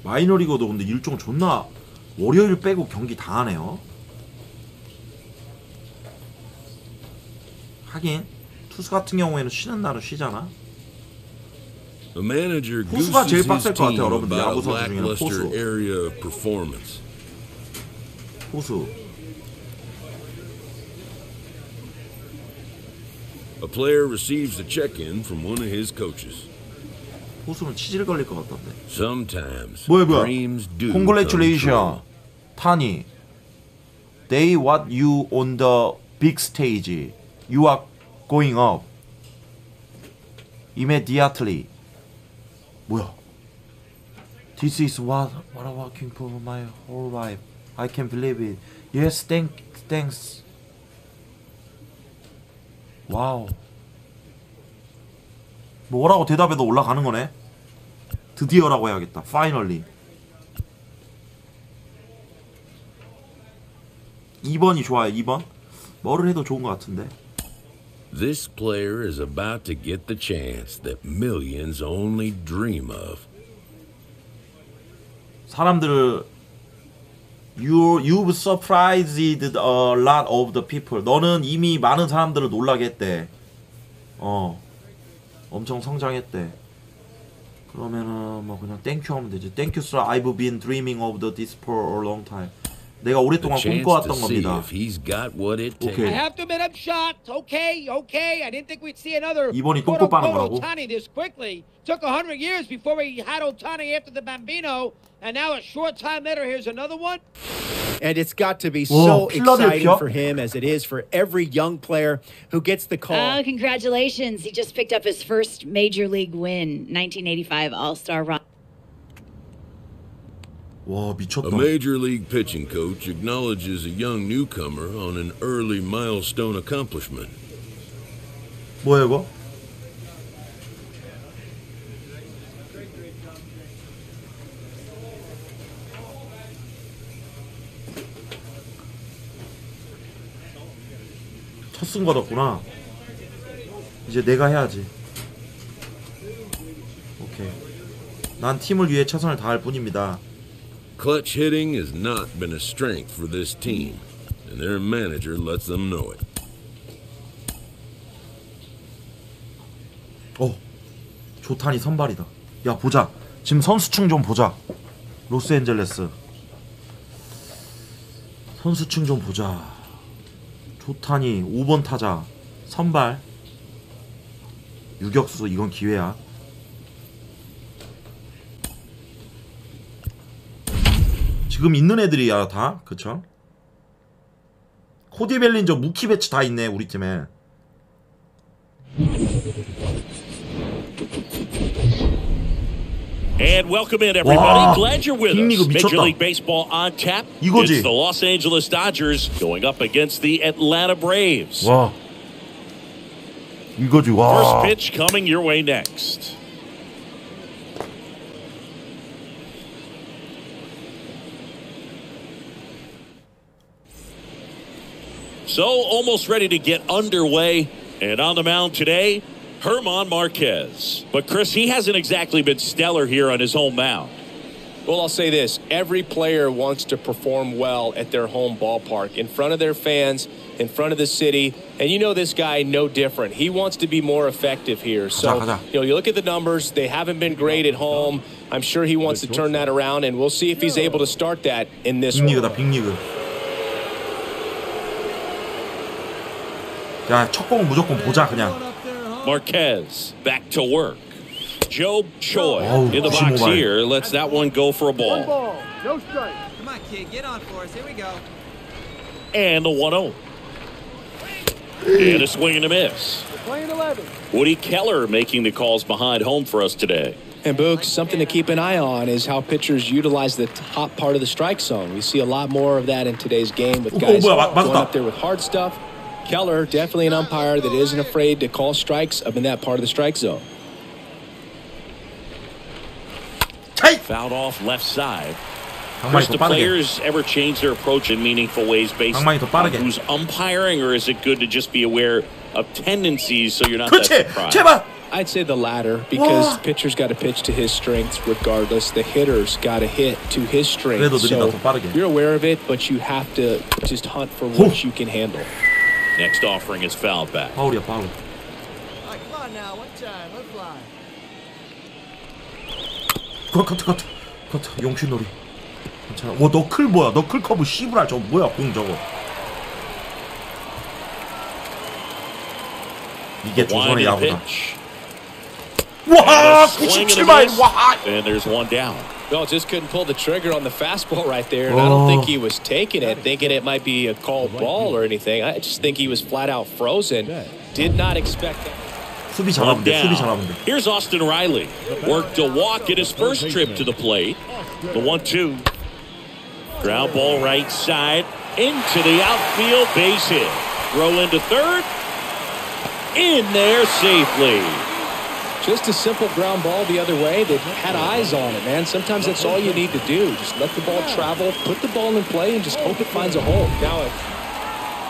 마이너리거도 근데 일정 존나 월요일 빼고 경기 다 하네요. 하긴 투수 같은 경우에는 쉬는 날은 쉬잖아. 포수가 제일 빡셀 것 같아요, 여러분들. 야구 선수 중에는 포수. A player receives a check-in from one of his coaches. 포수는 치질 걸릴 것 같던데. Sometimes 뭐야? dreams do Congratulations, 타니. They want you on the big stage. You are going up immediately. 뭐야? This is what I'm working for my whole life. I can't believe it. Yes, thanks. 와우. 뭐라고 대답해도 올라가는 거네. 드디어라고 해야겠다. Finally. 2번이 좋아요. 2번. 뭐를 해도 좋은 것 같은데. This player is about to get the chance that millions only dream of. 사람들을 You've surprised a lot of the people. 너는 이미 많은 사람들을 놀라게 했대. 엄청 성장했대. 그러면은 뭐 그냥 땡큐 하면 되지. Thank you sir. I've been dreaming of this for a long time. 내가 오랫동안 꿈꿔왔던 겁니다. 오케이. I have to admit I'm shocked. Okay. I didn't think we'd see another 이번이 똥꼬 빠는 거라고? Ohtani this quickly. Took 100 years before we had Ohtani after the Bambino, and now a short time later, here's another one. And it's got to be so exciting for him as it is for every young player who gets the call. Congratulations. He just picked up his first major league win, 1985 All-Star run. 와, 미쳤다. A major league pitching coach acknowledges a young newcomer on an early milestone accomplishment. 뭐야 이거? 첫 승 거뒀구나. 이제 내가 해야지. 오케이. 난 팀을 위해 최선을 다할 뿐입니다. Clutch hitting has not been a strength for this team, and their manager lets them know it. 조탄이 선발이다. 야, 보자. 지금 선수층 좀 보자. 로스앤젤레스 선수층 좀 보자. 조탄이 5번 타자 선발. 유격수. 이건 기회야. 지금 있는 애들이야 다. 그쵸? 코디 벨린저, 무키 배치 다 있네 우리 팀에. And welcome in, everybody. Glad you're with us. 미쳤다. Major League Baseball on tap. 이거지. It's the Los Angeles Dodgers going up against the Atlanta Braves. 와. 이거지. 와. First pitch coming your way next. So almost ready to get underway, and on the mound today, Germán Marquez. But Chris, he hasn't exactly been stellar here on his home mound. Well, I'll say this. Every player wants to perform well at their home ballpark, in front of their fans, in front of the city. And you know this guy no different. He wants to be more effective here. So, you look at the numbers. They haven't been great at home. I'm sure he wants to turn that around, and we'll see if he's able to start that in this one. 빅리그다. 야, 첫 공 무조건 보자 그냥. Marquez back to work. Joe Choi in the box here. Lets that one go for a ball. No strike. Come on, kid. Get on for us. Here we go. And the 1-0. And a swing and a miss. Playing 11. Woody Keller making the calls behind home for us today. And Boog, something to keep an eye on is how pitchers utilize the top part of the strike zone. We see a lot more of that in today's game with guys going up there with hard stuff. Keller, definitely an umpire that isn't afraid to call strikes up in that part of the strike zone. Fouled off left side. Chris, do players ever change their approach in meaningful ways based on who's umpiring, or is it good to just be aware of tendencies so you're not that surprised? 제발. I'd say the latter, because pitcher's got to pitch to his strengths regardless. The hitter's got to hit to his strengths. So you're aware of it, but you have to just hunt for what you can handle. Next offering is fouled back. 파울이야, 파울. All right, come on now, one time, let's fly. 커트. 용신놀이. 괜찮아. 와, 너클 뭐야? 너클 커브 씨부랄 저거 뭐야? 공 저거. 이게 조선의 야구다. 와, 97마일. 와. And there's one down. No, just couldn't pull the trigger on the fastball right there. And I don't think he was taking it, thinking it might be a called ball or anything. I just think he was flat out frozen. Did not expect that. 수비 잘하면 돼. 수비 잘하면 돼. Here's Austin Riley. Worked a walk at his first trip to the plate. The 1-2. Ground ball right side. Into the outfield, base hit. Throw into third. In there safely. Just a simple ground ball the other way. They've had eyes on it, man. Sometimes that's all you need to do. Just let the ball travel, put the ball in play, and just hope it finds a hole. Now,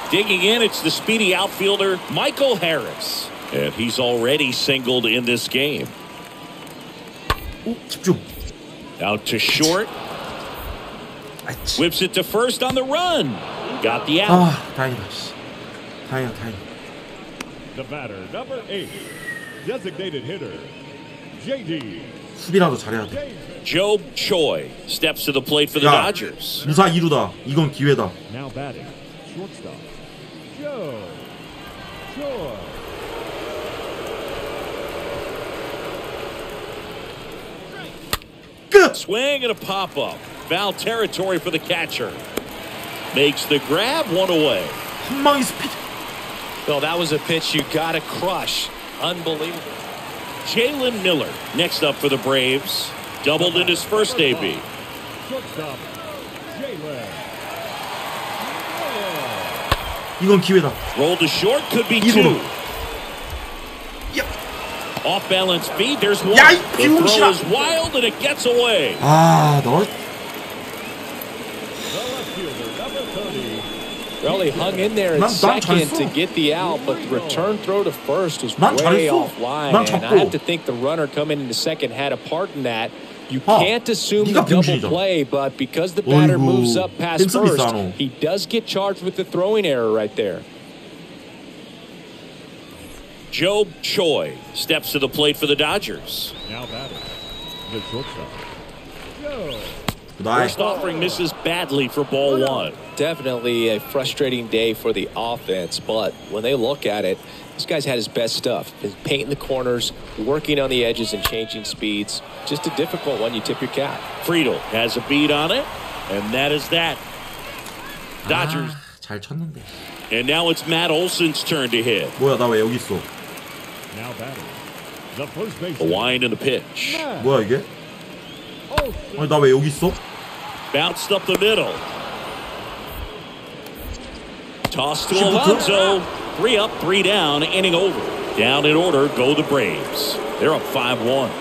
digging in, it's the speedy outfielder, Michael Harris. And he's already singled in this game. 집중. Out to short. Whips it to first on the run. Got the out. 아, 다행이다. 다행이다. The batter, number 8, designated hitter, JD. 수비라도 잘해야 돼. Job Choi steps to the plate for the Dodgers. 무사 2루다. 이건 기회다. Now batting, shortstop, Joe Choi. 끝. Swing and a pop-up. Foul territory for the catcher. Makes the grab, one away. 한방의 스피드. well, that was a pitch you got to crush. Unbelievable. Jalen Miller next up for the Braves. Doubled in his first AB. Shortstop, Jalen. 이건 기회다. Roll to short, could be two. Off balance feed, there's one. 야, 이 the throw 비용신아. is wild and it gets away. 아, 너. Well, he hung in there at second to get the out, but the return throw to first was way offline. And I have to think the runner coming into second had a part in that. You can't assume the double play, but because the batter moves up past first, he does get charged with the throwing error right there. Job Choi steps to the plate for the Dodgers. Now batting, the shortstop, Joe. First offering misses badly for ball one. Definitely a frustrating day for the offense, but when they look at it, this guy's had his best stuff. He's painting the corners, working on the edges and changing speeds. Just a difficult one, you tip your cap. Friedel has a beat on it, and that is that. Dodgers. 잘 쳤는데. And now it's Matt Olson's turn to hit. 뭐야, 나 왜 여기 있어? Now batting, the first base. The wind and the pitch. 뭐야 이게? 아니 나 왜 여기 있어? Bounced up the middle. Toss to Alonso. 3 up, 3 down, inning over. Down in order, go the Braves. They're up 5-1.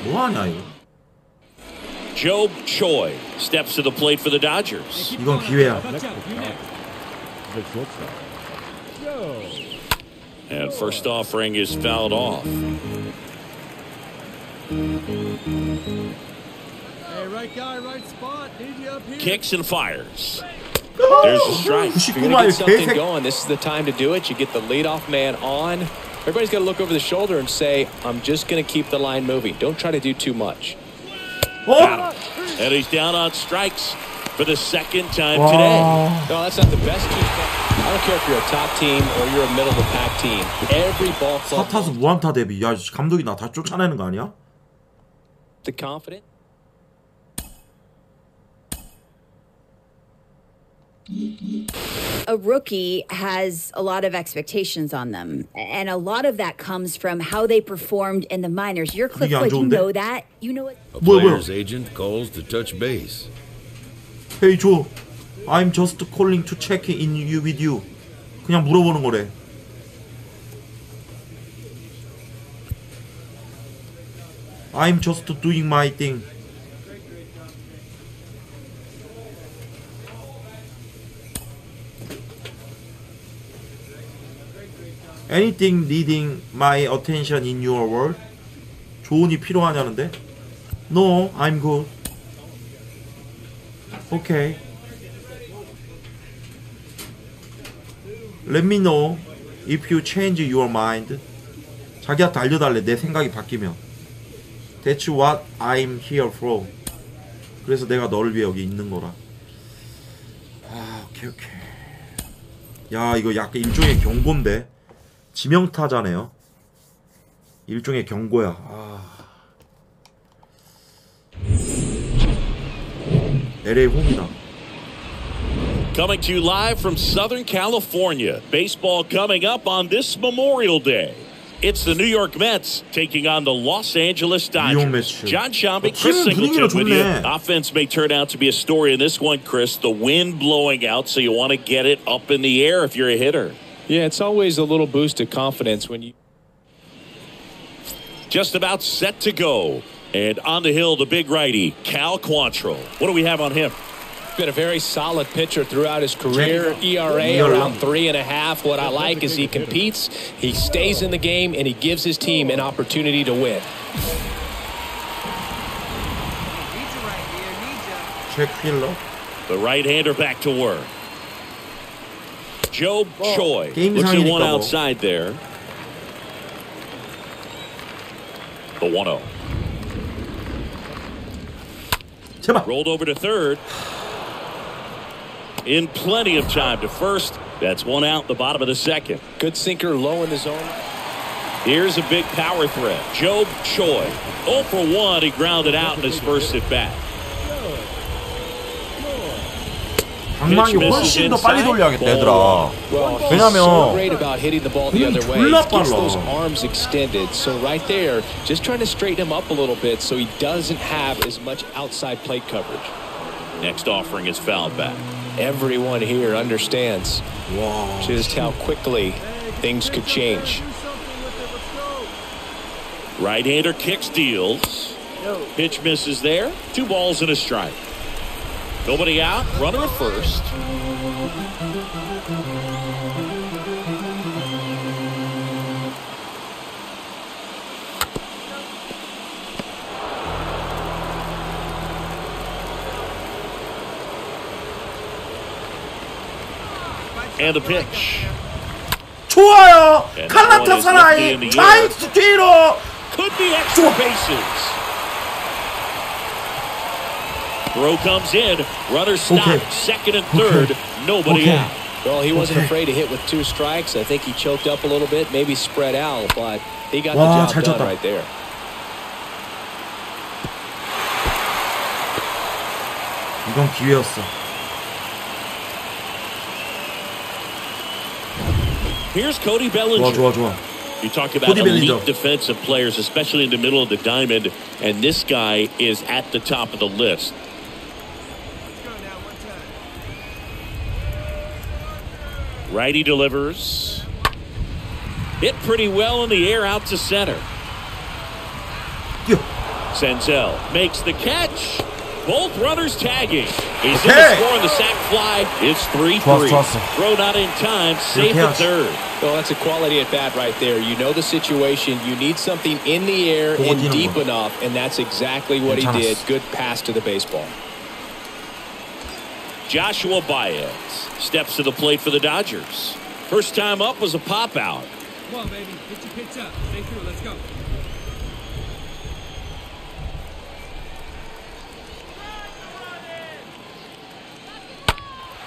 뭐하냐 이거? Job Choi steps to the plate for the Dodgers. 이건 기회야. The shortstop, Joe. And first offering is fouled off. Hey, right guy, right spot. Need you up here. Kicks and fires. There's a strike. If you're going to get something going, this is the time to do it. You get the leadoff man on. Everybody's got to look over the shoulder and say, I'm just going to keep the line moving. Don't try to do too much. And he's down on strikes for the second time today. No, that's not the best team. I don't care if you're a top team or you're a middle of the pack team. Every ball club. 4타수 무안타 대비. 야, 감독이 나 다 쫓아내는 거 아니야? The confident. A rookie has a lot of expectations on them, and a lot of that comes from how they performed in the minors. You're Cliff Wood, you know that. You know it. A player's agent calls to touch base. Hey Joe, I'm just calling to check in with you. 그냥 물어보는 거래. I'm just doing my thing. Anything needing my attention in your world? 조언이 필요하냐는데? No, I'm good. Okay. Let me know if you change your mind. 자기한테 알려달래. 내 생각이 바뀌면. That's what I'm here for. 그래서 내가 너를 위해 여기 있는 거라. 아, 오케이. 야, 이거 약간 일종의 경고인데. 지명타자네요. 일종의 경고야. 아. LA 홈이다. Coming to you live from Southern California. Baseball coming up on this Memorial Day. It's the New York Mets taking on the Los Angeles Dodgers. John Shambi, Chris Singleton with you. Offense may turn out to be a story in this one, Chris. The wind blowing out, so you want to get it up in the air if you're a hitter. Yeah, it's always a little boost of confidence when you... Just about set to go. And on the hill, the big righty, Cal Quantrill. What do we have on him? Been a very solid pitcher throughout his career. ERA around 3.5. What I like is he competes, he stays in the game, and he gives his team an opportunity to win. Keller. The right-hander back to work. Joe Choi looks at one outside there. The 1-0. Rolled over to third. In plenty of time to first. That's one out, the bottom of the second. Good sinker low in the zone. Here's a big power threat. Joe Choi. 0 for 1. He grounded out in his first at bat. 방망이 훨씬 더 빨리 돌려야겠다 얘들아. 왜냐면 졸라 빨라. Arms extended. So right there, just trying to straighten him up a little bit so he doesn't have as much outside plate coverage. Next offering is fouled back. Everyone here understands just how quickly things could change. Right-hander kicks, deals. Pitch misses there. 2 balls and a strike. Nobody out. Runner at first. And the pitch. 좋아요. 갈라타사라이 좌익수 뒤로. Could be extra bases. Throw comes in. Runner stopped. Second and third. Nobody out. Well, he wasn't afraid to hit with 2 strikes. I think he choked up a little bit, maybe spread out, but he got the job done right there. 이건 기회였어. Here's Cody Bellinger. 좋아. You talk about elite defensive players, especially in the middle of the diamond, and this guy is at the top of the list. Righty delivers. Hit pretty well in the air out to center. Senzel makes the catch. Both runners tagging. He's in the score on the sac fly. It's 3-3. Throw not in time. Safe at third. Well, that's a quality at bat right there. You know the situation. You need something in the air and deep enough, and that's exactly what he did. Good pass to the baseball. Joshua Baez steps to the plate for the Dodgers. First time up was a pop out. Come on, baby. Get your pitch up. Stay through. Let's go.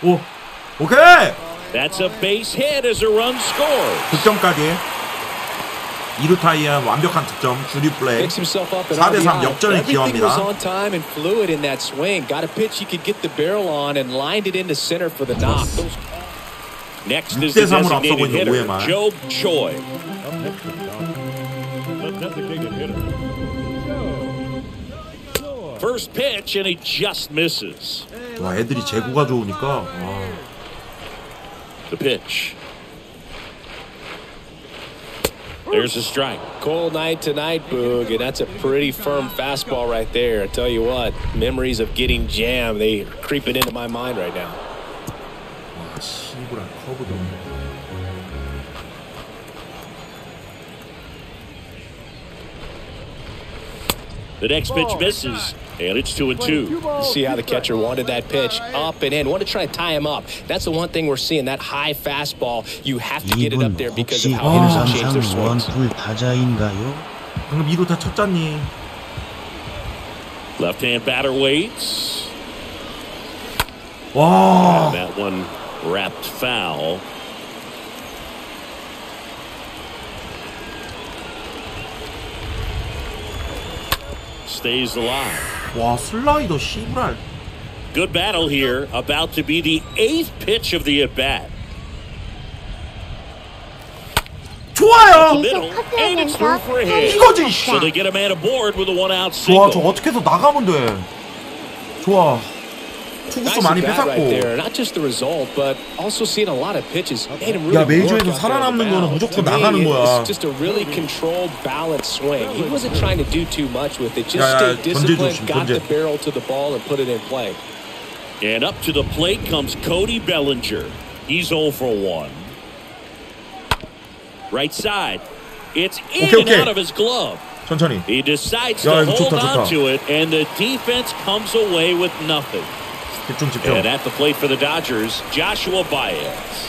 오, 오케이. That's a base hit as a run scores. 득점까지. 2루 타이어 완벽한 득점. 주리 플레이. 4대3 역전에 기여합니다. Everything was on time and fluid in that swing. Got a pitch he could get the barrel on and lined it into center for the knock. Next is the designated hitter, Joe Choi. First pitch and he just misses. 와, 애들이 제구가 좋으니까. The pitch. There's a strike. Cold night tonight, Boog, and that's a pretty firm fastball right there. I tell you what, memories of getting jammed, they are creeping into my mind right now. 와, 씨부란 커브도 없네. The next pitch misses, and it's 2-2. You see how the catcher wanted that pitch up and in, wanted to try to tie him up. That's the one thing we're seeing, that high fastball. You have to get it up there because of how hitters have changed their swings. 방금 2루타 쳤잖니. Left-hand batter waits. 와. And that one wrapped foul. Stays alive. 와, 슬라이더 씨부랄. Good battle here. About to be the 8th pitch of the at-bat. 좋아요. Middle, and it's through for a hit. 이거지. So they get a man aboard with a one-out 좋아, single. 저 어떻게 해서 나가면 돼. 좋아. 투구수 많이 뺏었고. Not just the result, but also seeing a lot of pitches. 야, 메이저에서 살아남는 거는 무조건 나가는 거야. It's just a really controlled, balanced swing. He wasn't trying to do too much with it. Just stay disciplined, got the barrel to the ball, and put it in play. And up to the plate comes Cody Bellinger. He's 0 for 1. Right side. It's in and out of his glove. 천천히. He decides to hold on to it, and the defense comes away with nothing. 집중, 집중. And at the plate for the Dodgers, Joshua Baez.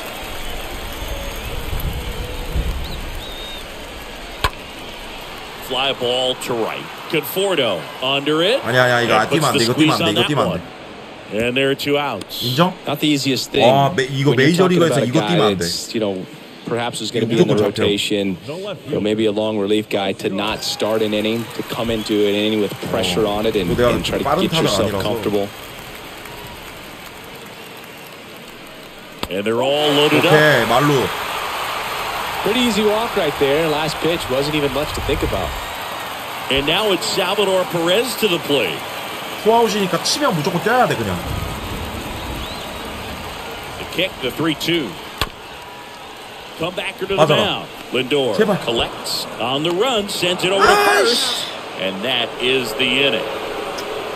Fly ball to right. Conforto under it. 아니야, 이거 뛰면 안 돼. 이거 뛰면 안 돼. 이거 뛰면 안 돼. And there are 2 outs. 인정? Not the easiest thing. 와, 이거 메이저리그에서 이거 뛰면 안 돼. You know, perhaps is going to be in the rotation. You know, maybe a long relief guy to not start an inning, to come into an inning with pressure on it and try to get yourself comfortable. And they're all loaded up. 오케이, 말루. Pretty easy walk right there. Last pitch wasn't even much to think about. And now it's Salvador Perez to the plate. 투아웃이니까 치면 무조건 뛰어야 돼, 그냥. The kick, the 3-2. Comebacker to the mound. Lindor collects on the run, sends it over to first. And that is the inning.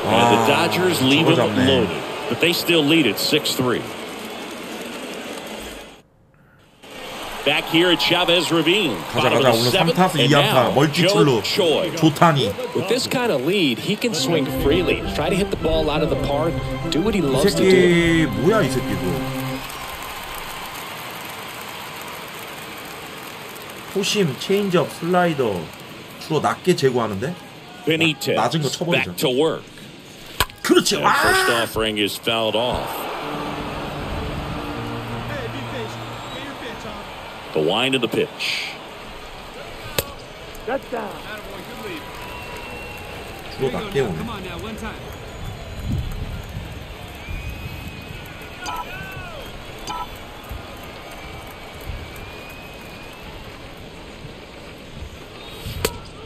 And the Dodgers leave it loaded, but they still lead it 6-3. Back here at Chavez Ravine. 가자. 오늘 3타수 2안타 멀티출루 조타니. With this kind of lead, he can swing freely. Try to hit the ball out of the park. Do what he loves to do. 이 새끼 뭐야, 이 새끼도. 포심, 체인지업, 슬라이더 주로 낮게 제거하는데 낮은 거 쳐버리죠. Back to work. 그렇지. First offering is fouled off. The wind of the pitch. 주로 낮게 오네.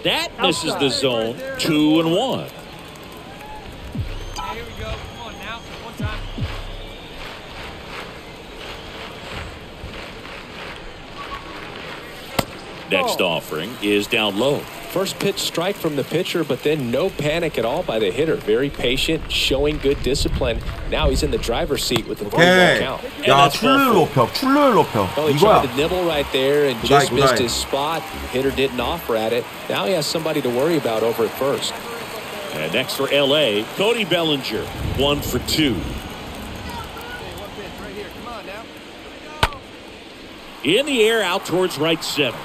That misses the zone. 2-1. Here we go. Come on now. One time. Next offering is down low. First pitch strike from the pitcher, but then no panic at all by the hitter. Very patient, showing good discipline. Now he's in the driver's seat with the 3-ball count. 야, 출루율 높여. Well, he 이거야. tried to nibble right there and just missed his spot. The hitter didn't offer at it. Now he has somebody to worry about over at first. And next for LA, Cody Bellinger, 1 for 2. In the air, out towards right center.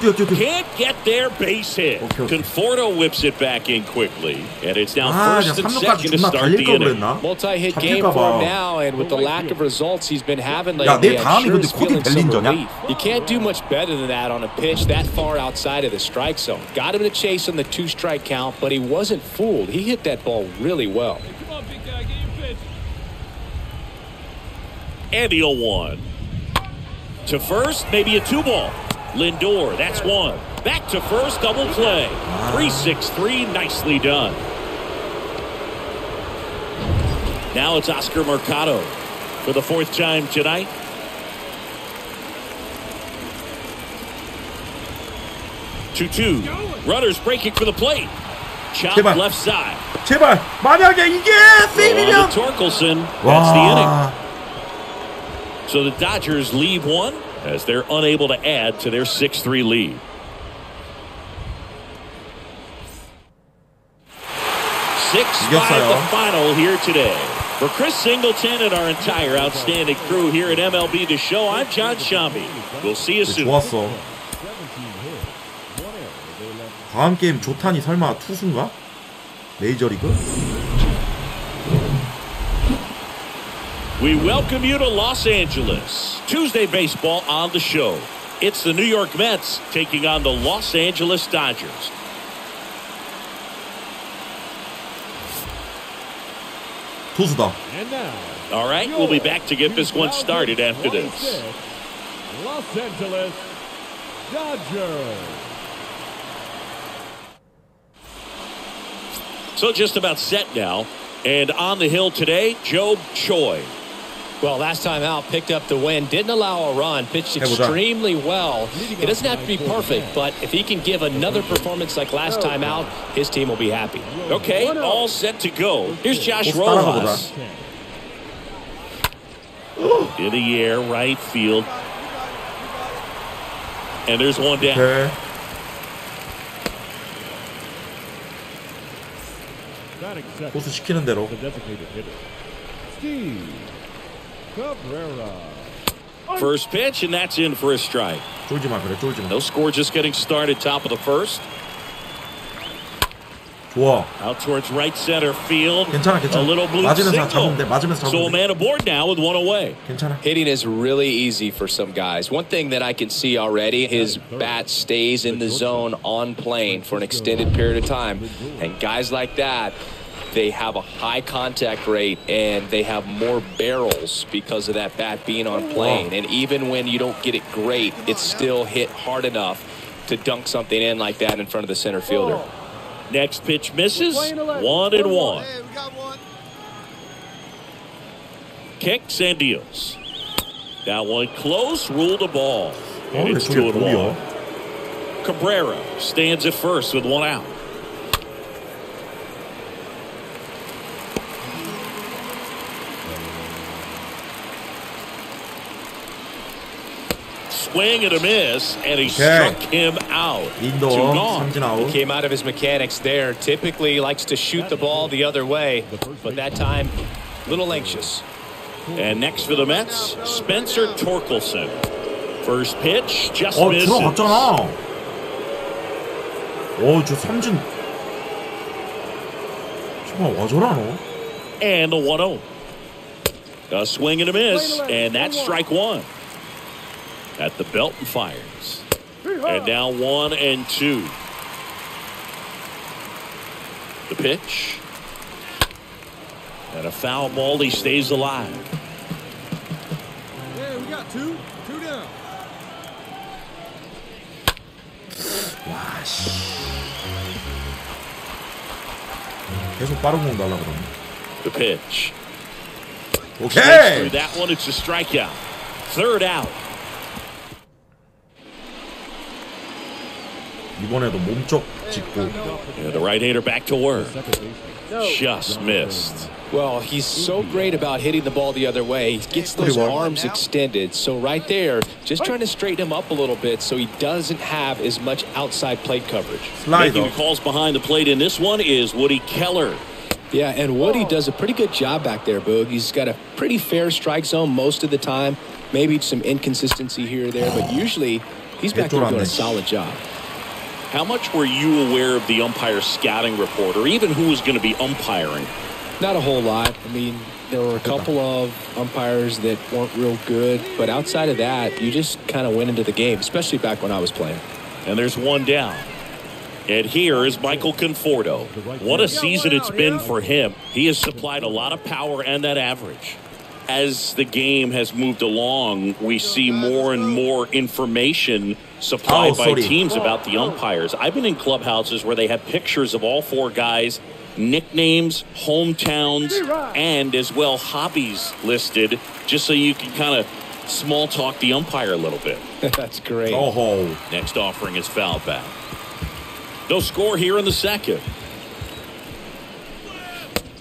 Can't get there, base hit. Conforto whips it back in quickly, and it's now first and second to start the inning. Multi-hit game for him now, and with the lack of results he's been having lately, I'm sure he's feeling some relief. You can't do much better than that on a pitch that far outside of the strike zone. Got him to chase on the 2-strike count, but he wasn't fooled. He hit that ball really well. Come on, big guy, get your pitch. And the 0-1. To first, maybe a 2-ball. Lindor, that's 1. Back to first, double play. 3-6-3, nicely done. Now it's Oscar Mercado for the 4th time tonight. 2-2. Runners breaking for the plate. Chop 제발. left side. 제발 만약에 이게 세이브면 Torkelson. That's the inning. So the Dodgers leave one as they're unable to add to their 6-3 lead. 6-5 the final here today. For Chris Singleton and our entire outstanding crew here at MLB The Show, I'm John Shambi. We'll see you soon. 좋았어. 다음 게임 조탄이 설마 투수인가? 메이저리그? We welcome you to Los Angeles. Tuesday baseball on the show. It's the New York Mets taking on the Los Angeles Dodgers. 투수다. All right, we'll be back to get this one started after this. Los Angeles Dodgers. So just about set now. And on the hill today, Joe Choi. Well, last time out, picked up the win, didn't allow a run, pitched extremely well. It doesn't have to be perfect, but if he can give another performance like last time out, his team will be happy. Okay, all set to go. Here's Josh Rojas. In the air, right field. And there's one down. Okay. 포수 시키는 대로. First pitch, and that's in for a strike. 쫄지 마, 그래, 쫄지 마. No score, just getting started, top of the first. 좋아. Out towards right center field. 괜찮아, 괜찮아. A little blue 맞으면서 signal. 잡으면 돼, 맞으면서 So a 잡으면 돼. man aboard now with one away. 괜찮아. Hitting is really easy for some guys. One thing that I can see already, his bat stays in the zone on plane for an extended period of time. And guys like that, they have a high contact rate and they have more barrels because of that bat being on plane. And even when you don't get it great, it's still hit hard enough to dunk something in like that in front of the center fielder. Next pitch misses. 1-1. Kicks and deals. That one close, ruled a ball. And it's 2-1. Cabrera stands at first with one out. Swing and a miss, and he struck him out. He came out of his mechanics there. Typically likes to shoot the ball the other way, but that time, a little anxious. And next for the Mets, Spencer Torkelson. First pitch, just misses. 들어갔잖아. 저 삼진. 정말 와 저러노? And the 1-0. A swing and a miss, and that's strike one. At the belt and fires. And now 1-2. The pitch. And a foul ball. He stays alive. Yeah, we got two down. 와 씨. 계속 빠른 공 달라 그러네. The pitch. 오케이. Through that one, it's a strikeout. Third out. 이번에도 몸쪽 짚고. And the right-hander back to work. Just missed. Well, he's so great about hitting the ball the other way. He gets those arms extended. So right there, just trying to straighten him up a little bit so he doesn't have as much outside plate coverage. Making the calls behind the plate in this one is Woody Keller. Yeah, and Woody does a pretty good job back there, Boog. He's got a pretty fair strike zone most of the time. Maybe some inconsistency here or there, but usually he's back there doing a solid job. How much were you aware of the umpire scouting report, or even who was going to be umpiring? Not a whole lot. I mean, there were a couple of umpires that weren't real good, but outside of that, you just kind of went into the game, especially back when I was playing. And there's one down. And here is Michael Conforto. What a season it's been for him. He has supplied a lot of power and that average. As the game has moved along, we see more and more information supplied by teams about the umpires. I've been in clubhouses where they have pictures of all four guys, nicknames, hometowns, and as well hobbies listed, just so you can kind of small talk the umpire a little bit. That's great. Next offering is foul back. No score here in the second.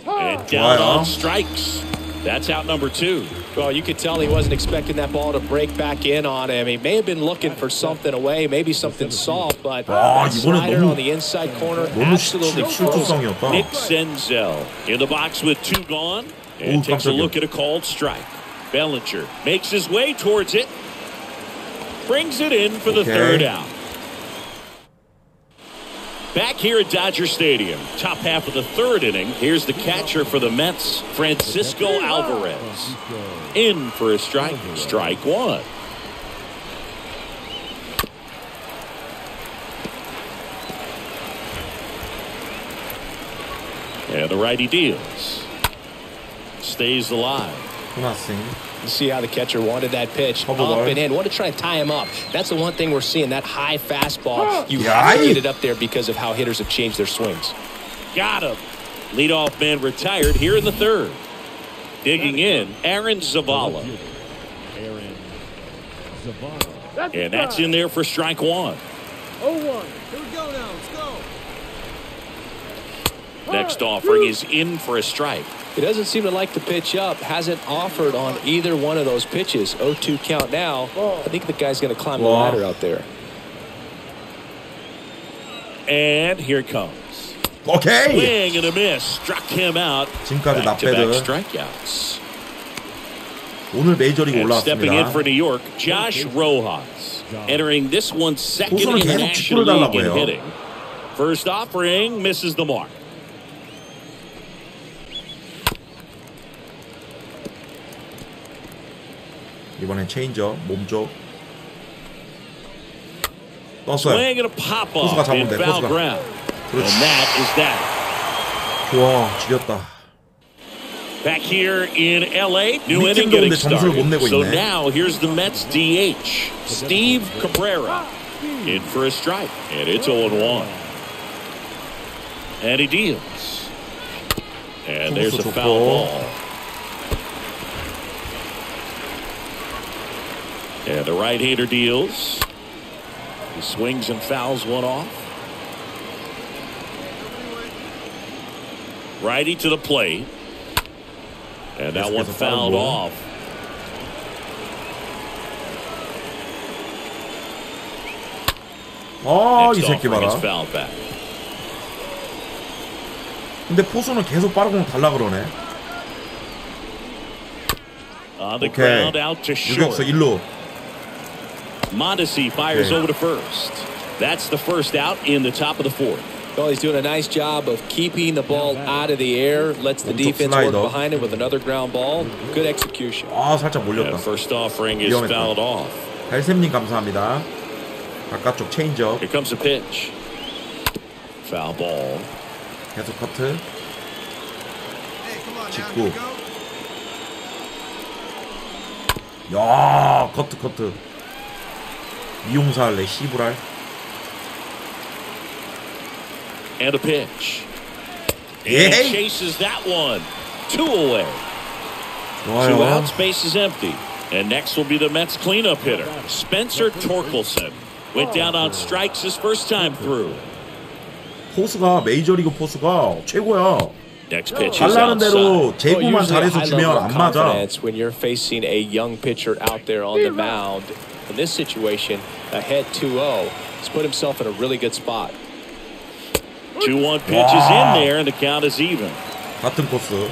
And down on strikes. That's out number 2. Well, you could tell he wasn't expecting that ball to break back in on him. He may have been looking for something away, maybe something soft, but slider on the inside corner, absolutely close. Nick Senzel in the box with 2 gone, and takes a look at a called strike. Bellinger makes his way towards it, brings it in for the 3rd out. Back here at Dodger Stadium, top half of the 3rd inning. Here's the catcher for the Mets, Francisco Alvarez. In for a strike. Strike 1. And the righty deals. Stays alive. See how the catcher wanted that pitch up and in. Want to try and tie him up. That's the one thing we're seeing, that high fastball. You have to get it up there because of how hitters have changed their swings. Got him. Leadoff man retired here in the 3rd. Digging in, Aaron Zavala. And that's in there for strike 1. 0-1. Here we go now. Let's go. Next offering is in for a strike. He doesn't seem to like the pitch up. Hasn't offered on either one of those pitches. 0-2 count now. I think the guy's going to climb the ladder out there. And here it comes. Swing and a miss. Struck him out. Back-to-back strikeouts. 오늘 메이저리그 올라왔습니다. Stepping in for New York, Josh Rojas. Entering this one 2nd in the National League in hitting. First offering misses the mark. 이번엔 체인저 몸쪽 떴어요. Swing and a pop off in foul ground. And that is that. 좋아, 지렸다. Back here in LA, new inning getting started. So now here's the Mets DH, Steve Cabrera, in for a strike, and it's 0-1. And he deals. And there's a foul ball. And the right-hander deals. He swings and fouls one off. Righty to the plate. And that one fouled off. 이 새끼 봐라. 근데 포수는 계속 빠른 공 달라 그러네. 오케이. 유격수 1루. Mondesi fires over to first. That's the first out in the top of the 4th. Well, he's doing a nice job of keeping the ball out of the air. Lets the defense work behind it with another ground ball. Good execution. 살짝 몰렸다. First offering is fouled off. 달샘님 감사합니다. 바깥쪽 체인지업. Here comes a pitch. Foul ball. 계속 커트. 직구. 야, 커트. 미용사 할래, 시브랄. And a pitch. And chases that one. 2 away. 2 outs, base is empty. And next will be the Mets cleanup hitter, Spencer Torkelson. Went down on strikes his first time through. 포수가 메이저리그 포수가 최고야. Next pitch is 달라는 대로 제구만 잘해서 주면 안 맞아. When you're facing a young pitcher out there on the mound, in this situation, ahead 2-0, he's put himself in a really good spot. 2-1 pitch is in there, and the count is even. 같은 코스.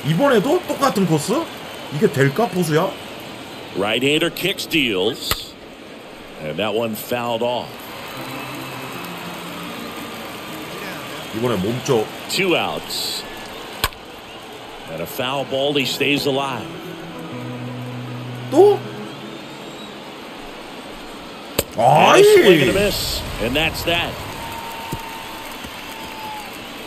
이번에도 똑같은 코스? 이게 될까, 포수야? Right-hander kicks, deals, and that one fouled off. 이번에 몸쪽. 2 outs. And a foul ball, he stays alive. 또? And a swing and a miss. And that's that.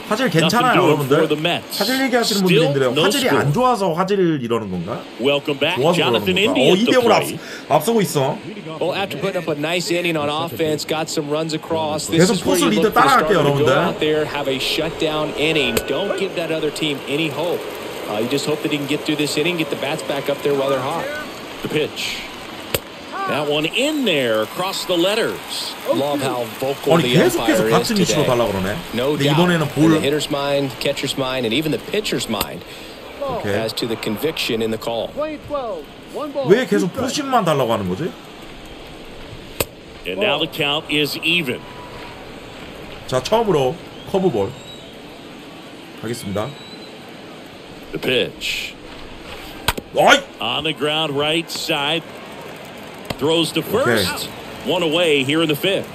화질 괜찮아요, 여러분들. 화질 얘기하시는 분들인데요. 화질이 안 좋아서 화질 이러는 건가? 좋아서 그러는 건가? 2대0으로 앞서고 있어. Well, after putting up a nice inning on offense, got some runs across. 계속 포수 리드 따라갈게요, 여러분들. Go out there, have a shutdown inning. Don't give that other team any hope. You just hope that he can get through this inning, get the bats back up there while they're hot. The pitch. That one in there across the letters. Love how vocal 아니 the 계속해서 umpire is 같은 위치로 today. 달라 그러네. No 근데 doubt. 이번에는 In the 볼. hitter's mind, catcher's mind, and even the pitcher's mind 오케이. as to the conviction in the call. 20-12. One ball. 왜 계속 포심만 달라고 하는 거지? And now the count is even. 자, 처음으로 커브볼 가겠습니다. The pitch. 어이! On the ground right side. Throws to first. One away here in the fifth.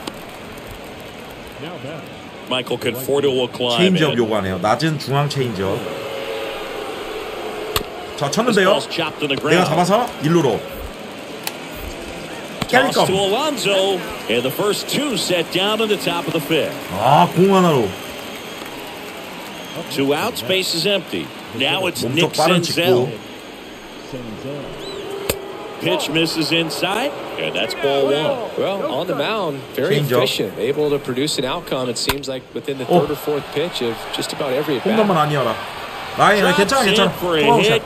Michael Conforto will climb 체인지업 in. 요구하네요. 낮은 중앙 체인지업. 자, 쳤는데요. Ball's chopped to the 내가 ground. 잡아서 1루로. Toss to 깰끔. Alonso. And the first two set down in the top of the fifth. 아, 공 하나로. 2 outs, base is empty. Now it's Nick 몸쪽 빠른 Senzel. 직구. Pitch misses inside, and that's ball one. Well, on the mound, very Change up. efficient, able to produce an outcome. It seems like within the third or fourth pitch of just about every at bat. 홈런만 아니어라. 라인 괜찮아 괜찮아.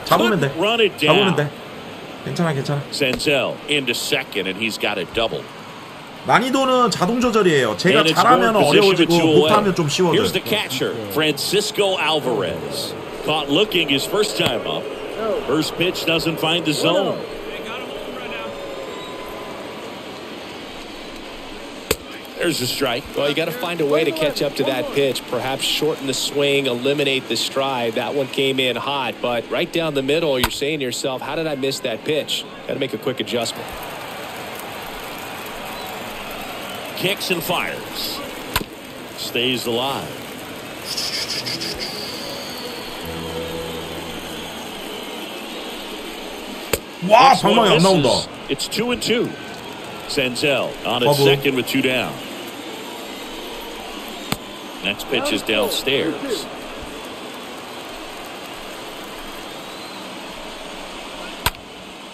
잡으면 돼. 잡으면 돼. 괜찮아 괜찮아. Senzel into second, and he's got a double. 난이도는 자동 조절이에요. 제가 And it's 잘하면 scored position 어려워지고 to 2 away. 못하면 좀 쉬워져요. Here's the catcher, Francisco Alvarez. Caught looking his first time up. First pitch doesn't find the zone. There's a strike. Well, you got to find a way to catch up to that pitch. Perhaps shorten the swing, eliminate the stride. That one came in hot, but right down the middle, you're saying to yourself, how did I miss that pitch? Got to make a quick adjustment. Kicks and fires. Stays alive. 와, Next one 방망이 안 나온다. misses. It's 2-2. Senzel on at Bubble. second with 2 down. Next pitch is downstairs.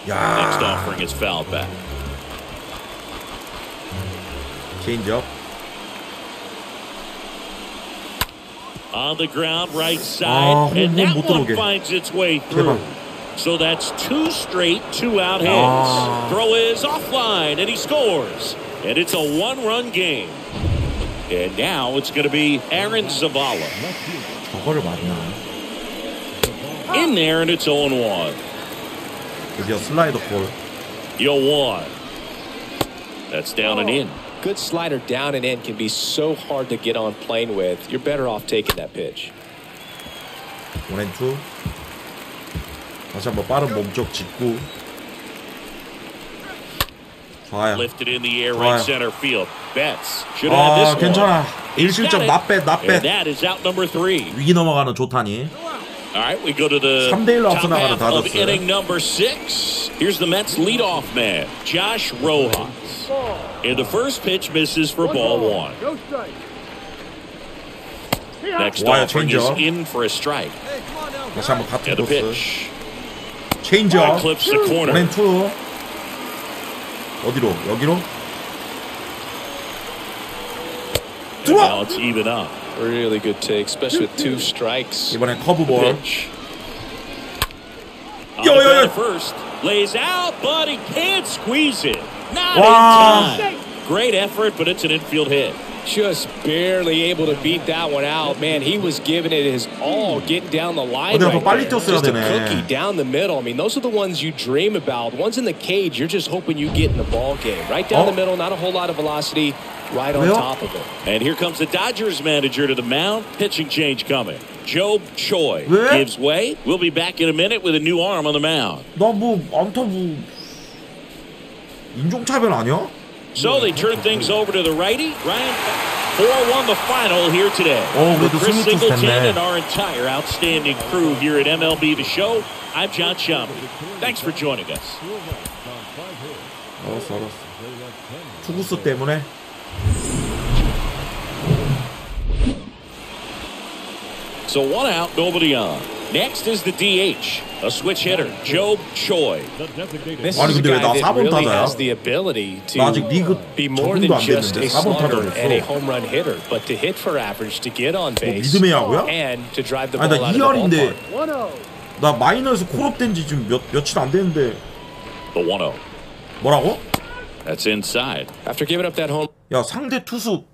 Next 야, offering is fouled back. 체인지업. On the ground right side, and that 못 one 들어오게. finds its way through. So that's 2 straight 2-out hits. Throw is offline, and he scores. And it's a 1-run game. And now it's going to be Aaron Zavala. 저거를 맞나? In there, and it's 0-1. 드디어 슬라이더 볼. 0-1. That's down and in. Good slider down and in can be so hard to get on plane with. You're better off taking that pitch. 1&2. 다시 한번 빠른 몸쪽 직구. 좋아요. Lifted in the air 좋아요. right center field. Betts should have this 아, one. 괜찮아. 1실점 나빼. And that is out number 3. 위기 넘어가는 조탄이. All right, we go to the 3대1로 top 앞서 나가는 half of 다저스. inning number 6. Here's the Mets leadoff man, Josh Rojas. And the first pitch misses for ball 1. No strike. Next 와요, offering is 체인지업. in for a strike. 다시 한번 같은 And the 코스. pitch 체인지업. clips the corner. 1&2. 어디로? 여기로? And now it's even up. Really good take, especially with 2 strikes. 이번엔 커브볼. Pitch. Yo, On the yo, yo. ground first. Lays out, but he can't squeeze it. Not Wow. in time. Great effort, but it's an infield hit. Just barely able to beat that one out. Man, he was giving it his all, getting down the line 내가 더 right 빨리 there. 뛰었어야 Just a 되네. cookie down the middle. I mean, those are the ones you dream about. Ones in the cage, you're just hoping you get in the ball game. Right down the middle, not a whole lot of velocity, right on 왜요? top of it. And here comes the Dodgers manager to the mound. Pitching change coming. Job Choi 왜? gives way. We'll be back in a minute with a new arm on the mound. 나 뭐 안타 뭐 인종차별 아니야? So they turn things over to the righty. Ryan, 4-1 the final here today. 그래도 For Chris 승리 투수 Singleton 됐네. and our entire outstanding crew here at MLB The Show, I'm John Shamley. Thanks for joining us. 알았어. 투구수 때문에. So 1 out, nobody on. Next is the DH, a switch hitter, Job Choi. This 아니, is a 근데 왜 guy 나 that 4번 really 타자야? has the ability to 나 아직 리그 be more 적응도 than 안 just 됐는데 a 4번 slugger and a 타자였어. home run hitter, but to hit for average, to get on base, 믿음의 야구야? and to drive the 아니, ball 나 out of the 2할인데 ballpark. 1-0. 나 마이너에서 콜업 된 지 지금 며칠 안 됐는데 The 1-0. 뭐라고? That's inside. After giving up that home 야, 상대 투수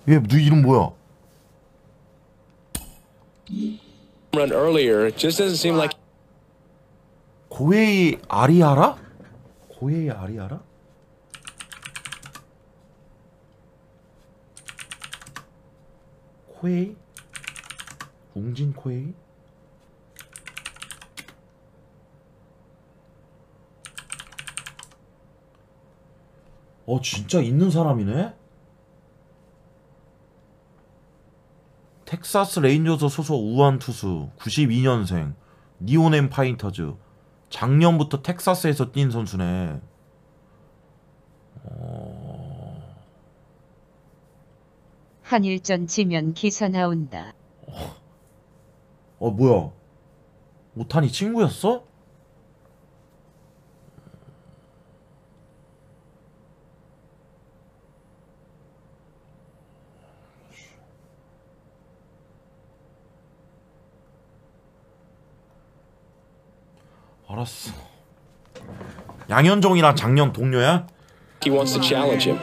얘 너 이름 뭐야? run earlier, it just doesn't seem like 고에이 아리아라? 고에이 아리아라? 코에이? 웅진 코에이? 진짜 있는 사람이네? 텍사스 레인저스 소속 우완 투수 92년생 니오넴 파인터즈 작년부터 텍사스에서 뛴 선수네. 한일전 지면 기사 나온다. 뭐야? 오타니 친구였어? 알았어. 양현종이랑 작년 동료야? he wants to challenge him.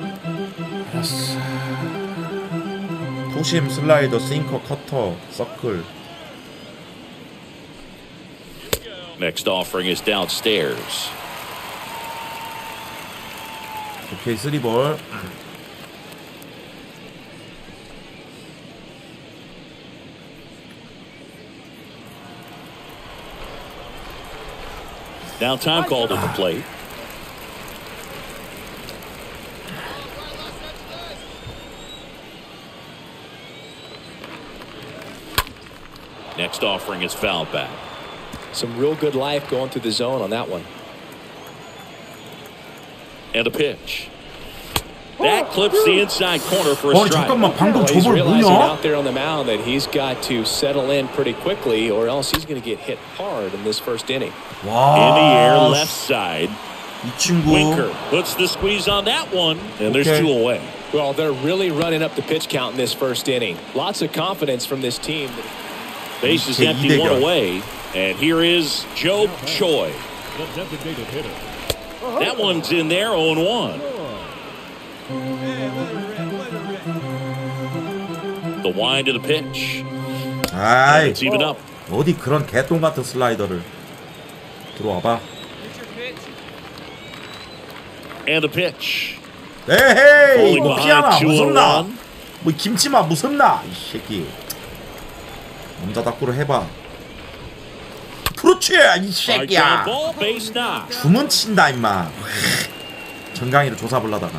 알았어. 투심, 슬라이더, 싱커, 커터, 서클. Next offering is downstairs. 오케이, 3볼. Now time called at the plate. Next offering is foul back. Some real good life going through the zone on that one. And a pitch. That clips the inside corner for a strike. 잠깐만, 방금 He's 저걸 realizing 뭐냐? out there on the mound that he's got to settle in pretty quickly or else he's going to get hit hard in this first inning. 와. In the air, left side. 이 친구. Winker puts the squeeze on that one, and there's two away. Well, they're really running up the pitch count in this first inning. Lots of confidence from this team. Base is empty, one away, and here is Joe Choi. The designated hitter. That one's in there, 0-1. The wind of the pitch. 아이, It's even up. 어디 그런 개똥 같은 슬라이더를 들어와봐. And a pitch. 에헤이, 뭐 피하나 behind, 무섭나? 2-1. 뭐 김치맛 무섭나? 이 새끼. 남자답구를 해봐. 그렇지, 이 새끼야. Ball, base knock. 주문 친다 임마. 정강이를 조사불라다가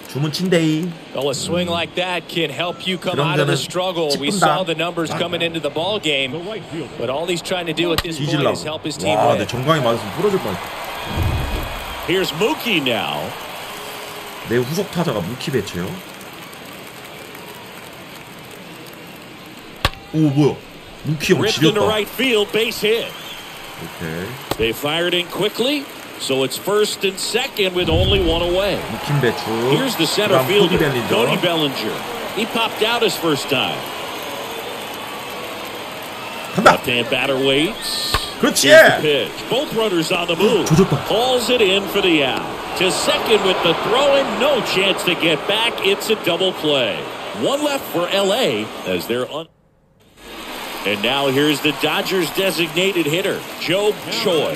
주문 친데이. Well, a swing like that can help you come out of the struggle. We saw the numbers coming into the ball game, but all he's trying to do at this point is help his team 와, win. 내 정강이 맞았으면 부러질 뻔. Here's Mookie now. 내 후속 타자가 무키 배치요. 오, 뭐야? 무키 형 Ripped into 지렸다. right field, base hit. 오케이. They fired in quickly, so it's first and second with only one away. 무킨 배추. Here's the center 그다음 fielder, 코디 Cody 벨린저. Bellinger. He popped out his first time. 간다. Left-hand batter waits. 그렇지. Here's the pitch. Both runners on the move. 조졌다. Hauls it in for the out. To second with the throw and no chance to get back. It's a double play. One left for LA as they're And now here's the Dodgers designated hitter, Joe Choi.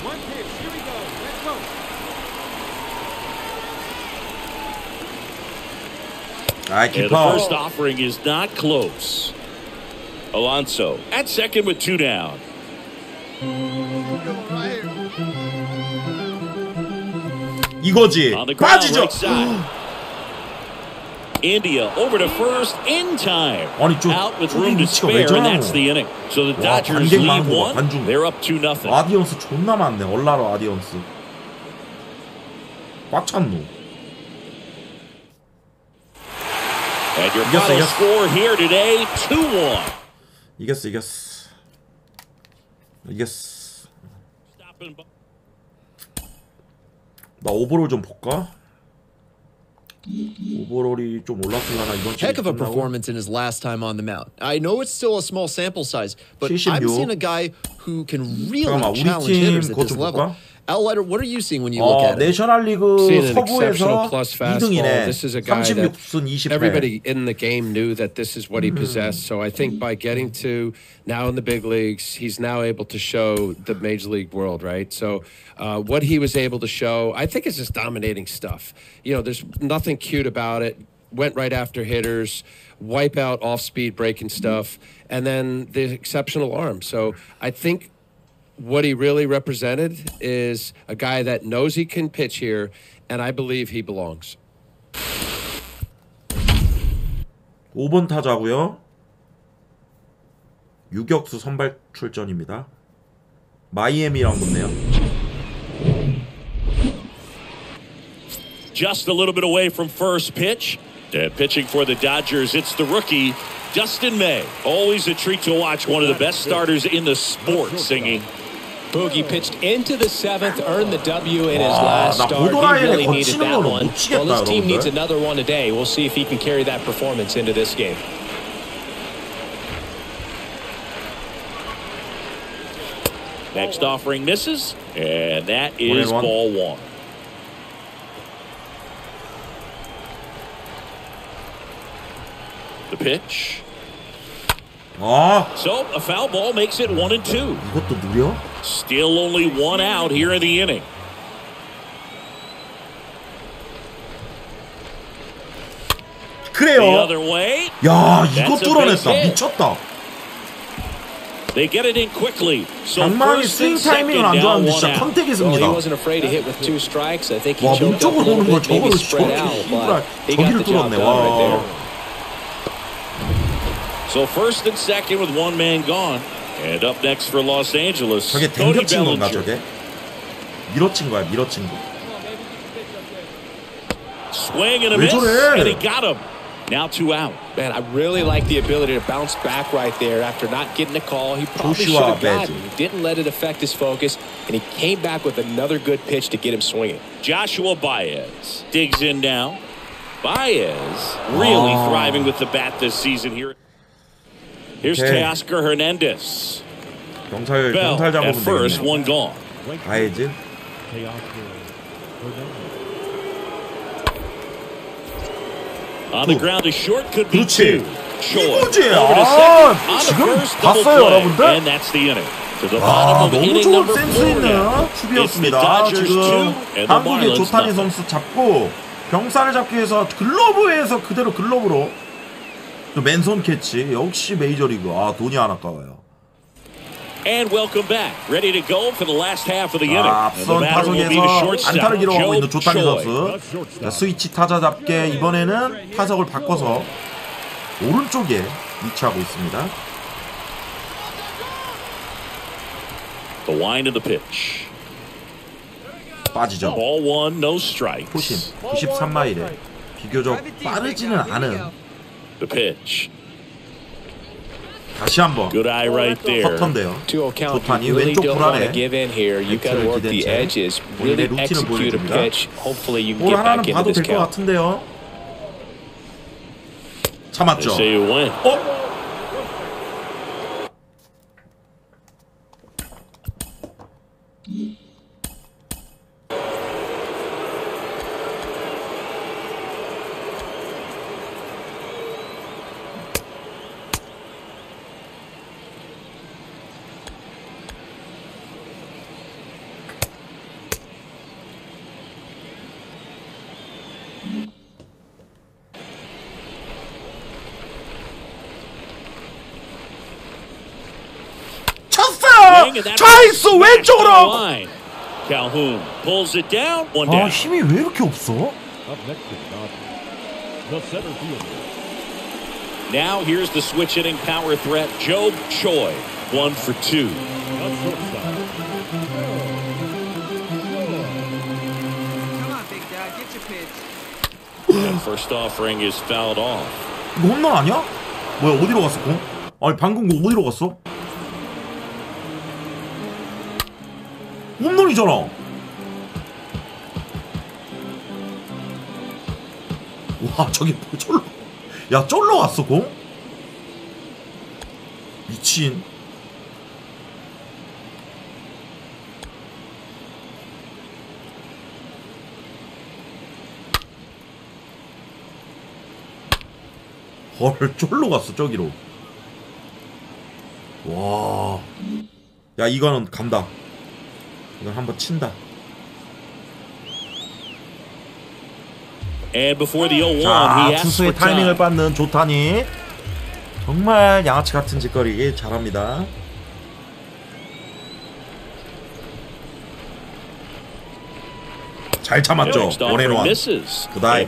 One pitch. Here we go. Let's go. 아이, And the 키퍼. first offering is not close. Alonso at second with two down. 이거지. On the ground, 빠지죠. right side. India over to first in time. 아니, 저 Out with 초비 room to 위치가 왜 spare, and 저러노? that's the inning. So the 와, Dodgers 관객 lead 많은 거 봐, one. 관중. They're up 2-0. 아디언스 존나 많네. 얼라로 아디언스. 꽉 찼노. And your 이겼어, final 이겼어. score here today, 2-1. 이겼어. 나 오버롤 좀 볼까? 오버롤이 좀 올랐으려나 이번 주에. Heck of a performance in his last time on the mound. I know it's still a small sample size, but 76. I'm seeing a guy who can really 잠깐만, 우리 challenge 팀 hitters at 그것 this 좀 level. 볼까? Al, what are you seeing when you look at it? 내셔널리그 Seeing an 서부에서 exceptional plus fastball. 2등이네. This is a guy that 36승 20패. everybody in the game knew that this is what he possessed. So I think by getting to now in the big leagues, he's now able to show the major league world, right? So what he was able to show, I think, is just dominating stuff. You know, there's nothing cute about it. Went right after hitters, wipe out off-speed breaking stuff, and then the exceptional arm. So I think what he really represented is a guy that knows he can pitch here, and I believe he belongs. 5번 타자고요. 유격수 선발 출전입니다. 마이애미랑 붙네요. Just a little bit away from first pitch. Pitching for the Dodgers, it's the rookie, Dustin May. Always a treat to watch one of the best starters in the sport singing. Boogie pitched into the seventh, earned the W in his last start. He really needed that one. Well, this team needs another one today. We'll see if he can carry that performance into this game. Next offering misses, and that is ball one. The pitch. So a foul ball makes it 1-2. 이것도 느려? Still only one out here in the inning. 그래요. The other way. 야, 이거 뚫어냈다. 미쳤다. They get it in quickly. So 장만이 스윙 타이밍을 안 좋아하는데 진짜 컨택이 씁니다. He wasn't afraid to hit with 2 strikes. I think he 와, choked up a 몸쪽으로 little 오는 걸 bit, maybe 저거를 spread 저렇게 out, but he got 저기를 the job 뚫었네. done right there. 와. So first and second with one man gone. And up next for Los Angeles. 저게 댕겨친 건가 저게? 밀어친 거야, 밀어친 거. Swing and a miss, and he got him. Now 2 out. Man, I really like the ability to bounce back right there after not getting a call. He probably should have gotten it. He didn't let it affect his focus, and he came back with another good pitch to get him swinging. Joshua Baez digs in now. Baez really thriving with the bat this season here. Here's Teoscar Hernandez. 경찰 Bell 잡으면 at first, 되겠네. one gone. 바에즈. On the ground is short, could be 그렇지. 2. 이거지. 지금 봤어요, 여러분들? And that's the inning. To the bottom of 너무 inning 좋은 number 4 센스 있는 now. 수비였습니다. 지금 한국의 조타니 선수 잡고 병사를 잡기 위해서 글러브에서 그대로 글러브로 맨손 캐치. 역시 메이저리그. 돈이 안 아까워요. And welcome back. Ready to go for the last half of the inning. 앞선 타석에서 안타를 기록하고 있는 조타니 선수. 스위치 타자 잡게 이번에는 타석을 바꿔서 오른쪽에 위치하고 있습니다. The wind of the pitch. 빠지죠. Ball 1, no strikes. 포심 93마일에 비교적 빠르지는 않은 The pitch. 다시 한번 Good eye right there. 커터인데요. 조탄이 really 왼쪽 don't 불 want 아래 to give in here. You got to work the edges. Really execute a pitch. Hopefully you can 볼 get 하나는 back into 봐도 this 될 것 count. 같은데요. 참았죠. Say you win. 좌익수 왼쪽으로. Calhoun pulls it down. One down. 힘이 왜 이렇게 없어? Now here's the switch hitting power threat, Joe Choi, 1 for 2. That first offering is fouled off. 이거 홈런 아니야? 뭐야 어디로 갔어 공? 아니 방금 공 어디로 갔어? 홈런이잖아. 와 저기 쫄로 야 쫄로 왔어 공? 미친. 헐 쫄로 갔어 저기로. 와. 야 이거는 간다. 이건 한번 친다. 자 투수의 타이밍을 받는 조타니 정말 양아치 같은 짓거리 잘합니다. 잘 참았죠. 원앤원. 그다음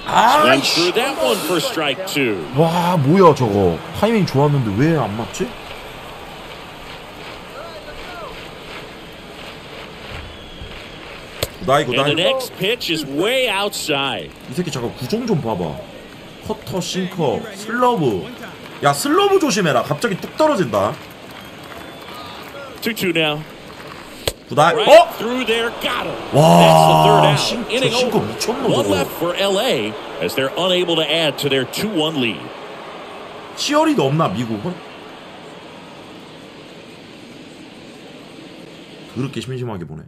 Swings through that one for strike two. 와 뭐야 저거 타이밍 좋았는데 왜 안 맞지? And the next pitch is way outside. 이 새끼 잠깐 구종 좀 봐봐. 커터, 싱커, 슬러브. 야 슬러브 조심해라. 갑자기 뚝 떨어진다. 2-2 now. 구다이. Right through there, got him. 와, That's the third out. Inning 싱커 over. 미쳤노 One 저거. left for LA as they're unable to add to their 2-1 lead. 치어리도 없나 미국은? 그렇게 심심하게 보네.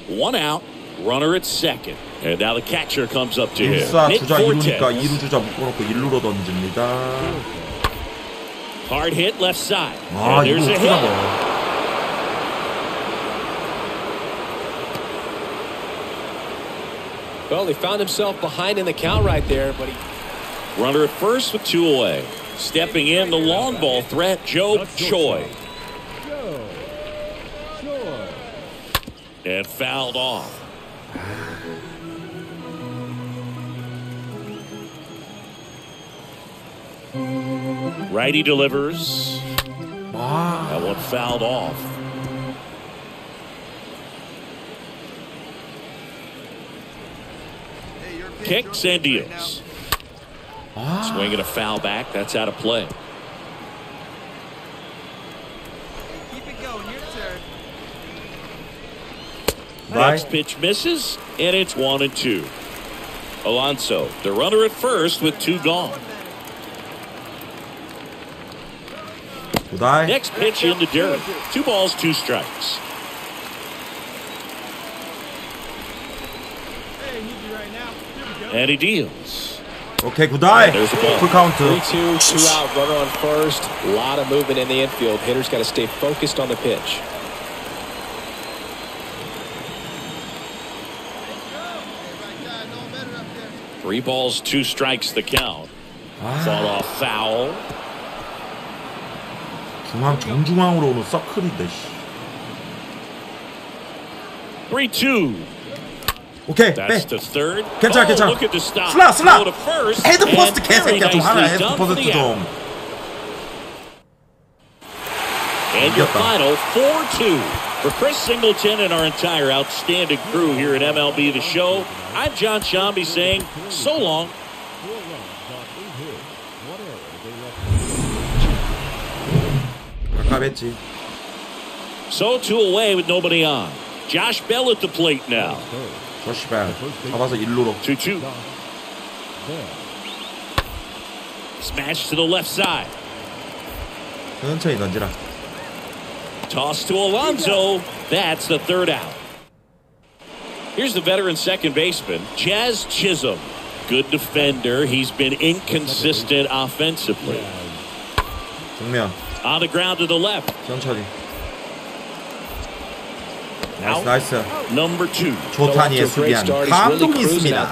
One out, runner at second. And now the catcher comes up to him. 1사 주자 2루니까 2루 주자 묶어놓고 1루로 던집니다. Hard hit left side. 아 And 이거 there's a 어떻게 hit. 잡아? Well, he found himself behind in the count right there, but he... Runner at first with two away. Stepping in, the long ball threat, Joe Choi. And fouled off. Righty delivers. That one fouled off. Kicks and deals. Swinging a foul back. That's out of play. Keep it going. Your turn. Next pitch misses, and it's 1-2. Alonso, the runner at first with two gone. 구다이. Next pitch into dirt. 2 balls, 2 strikes. Hey, need you right now. Here we go. And he deals. 오케이 구다이. There's the ball. 풀 카운트. 3-2, 2 out, runner on first. A lot of movement in the infield. Hitters got to stay focused on the pitch. Three balls, 2 strikes the count. Fought off foul. 중앙 정중앙으로 오는 서클인데. 3-2. 오케이 That's 빼. to third. 괜찮아 괜찮아. Look at the stop. 슬라 슬라. Throw to first, 헤드 퍼스트 and very 개새끼야 좀 하나. nicely 헤드 done for 퍼스트 the out. 좀. And your 이겼다. final 4-2 for Chris Singleton and our entire outstanding crew here at MLB The Show. I'm John Shambi saying so long. 아깝했지. So 2 away with nobody on. Josh Bell at the plate now. 저씨발 잡아서 1루로. 2-2. Smash to the left side. 천천히 던지라. Toss to Alonso. That's the third out. Here's the veteran second baseman, Jazz Chisholm. Good defender. He's been inconsistent offensively. 정면. On the ground to the left. 천천히. Out. 나이스. Number 2. 조타니의 수비한 감동이 있습니다.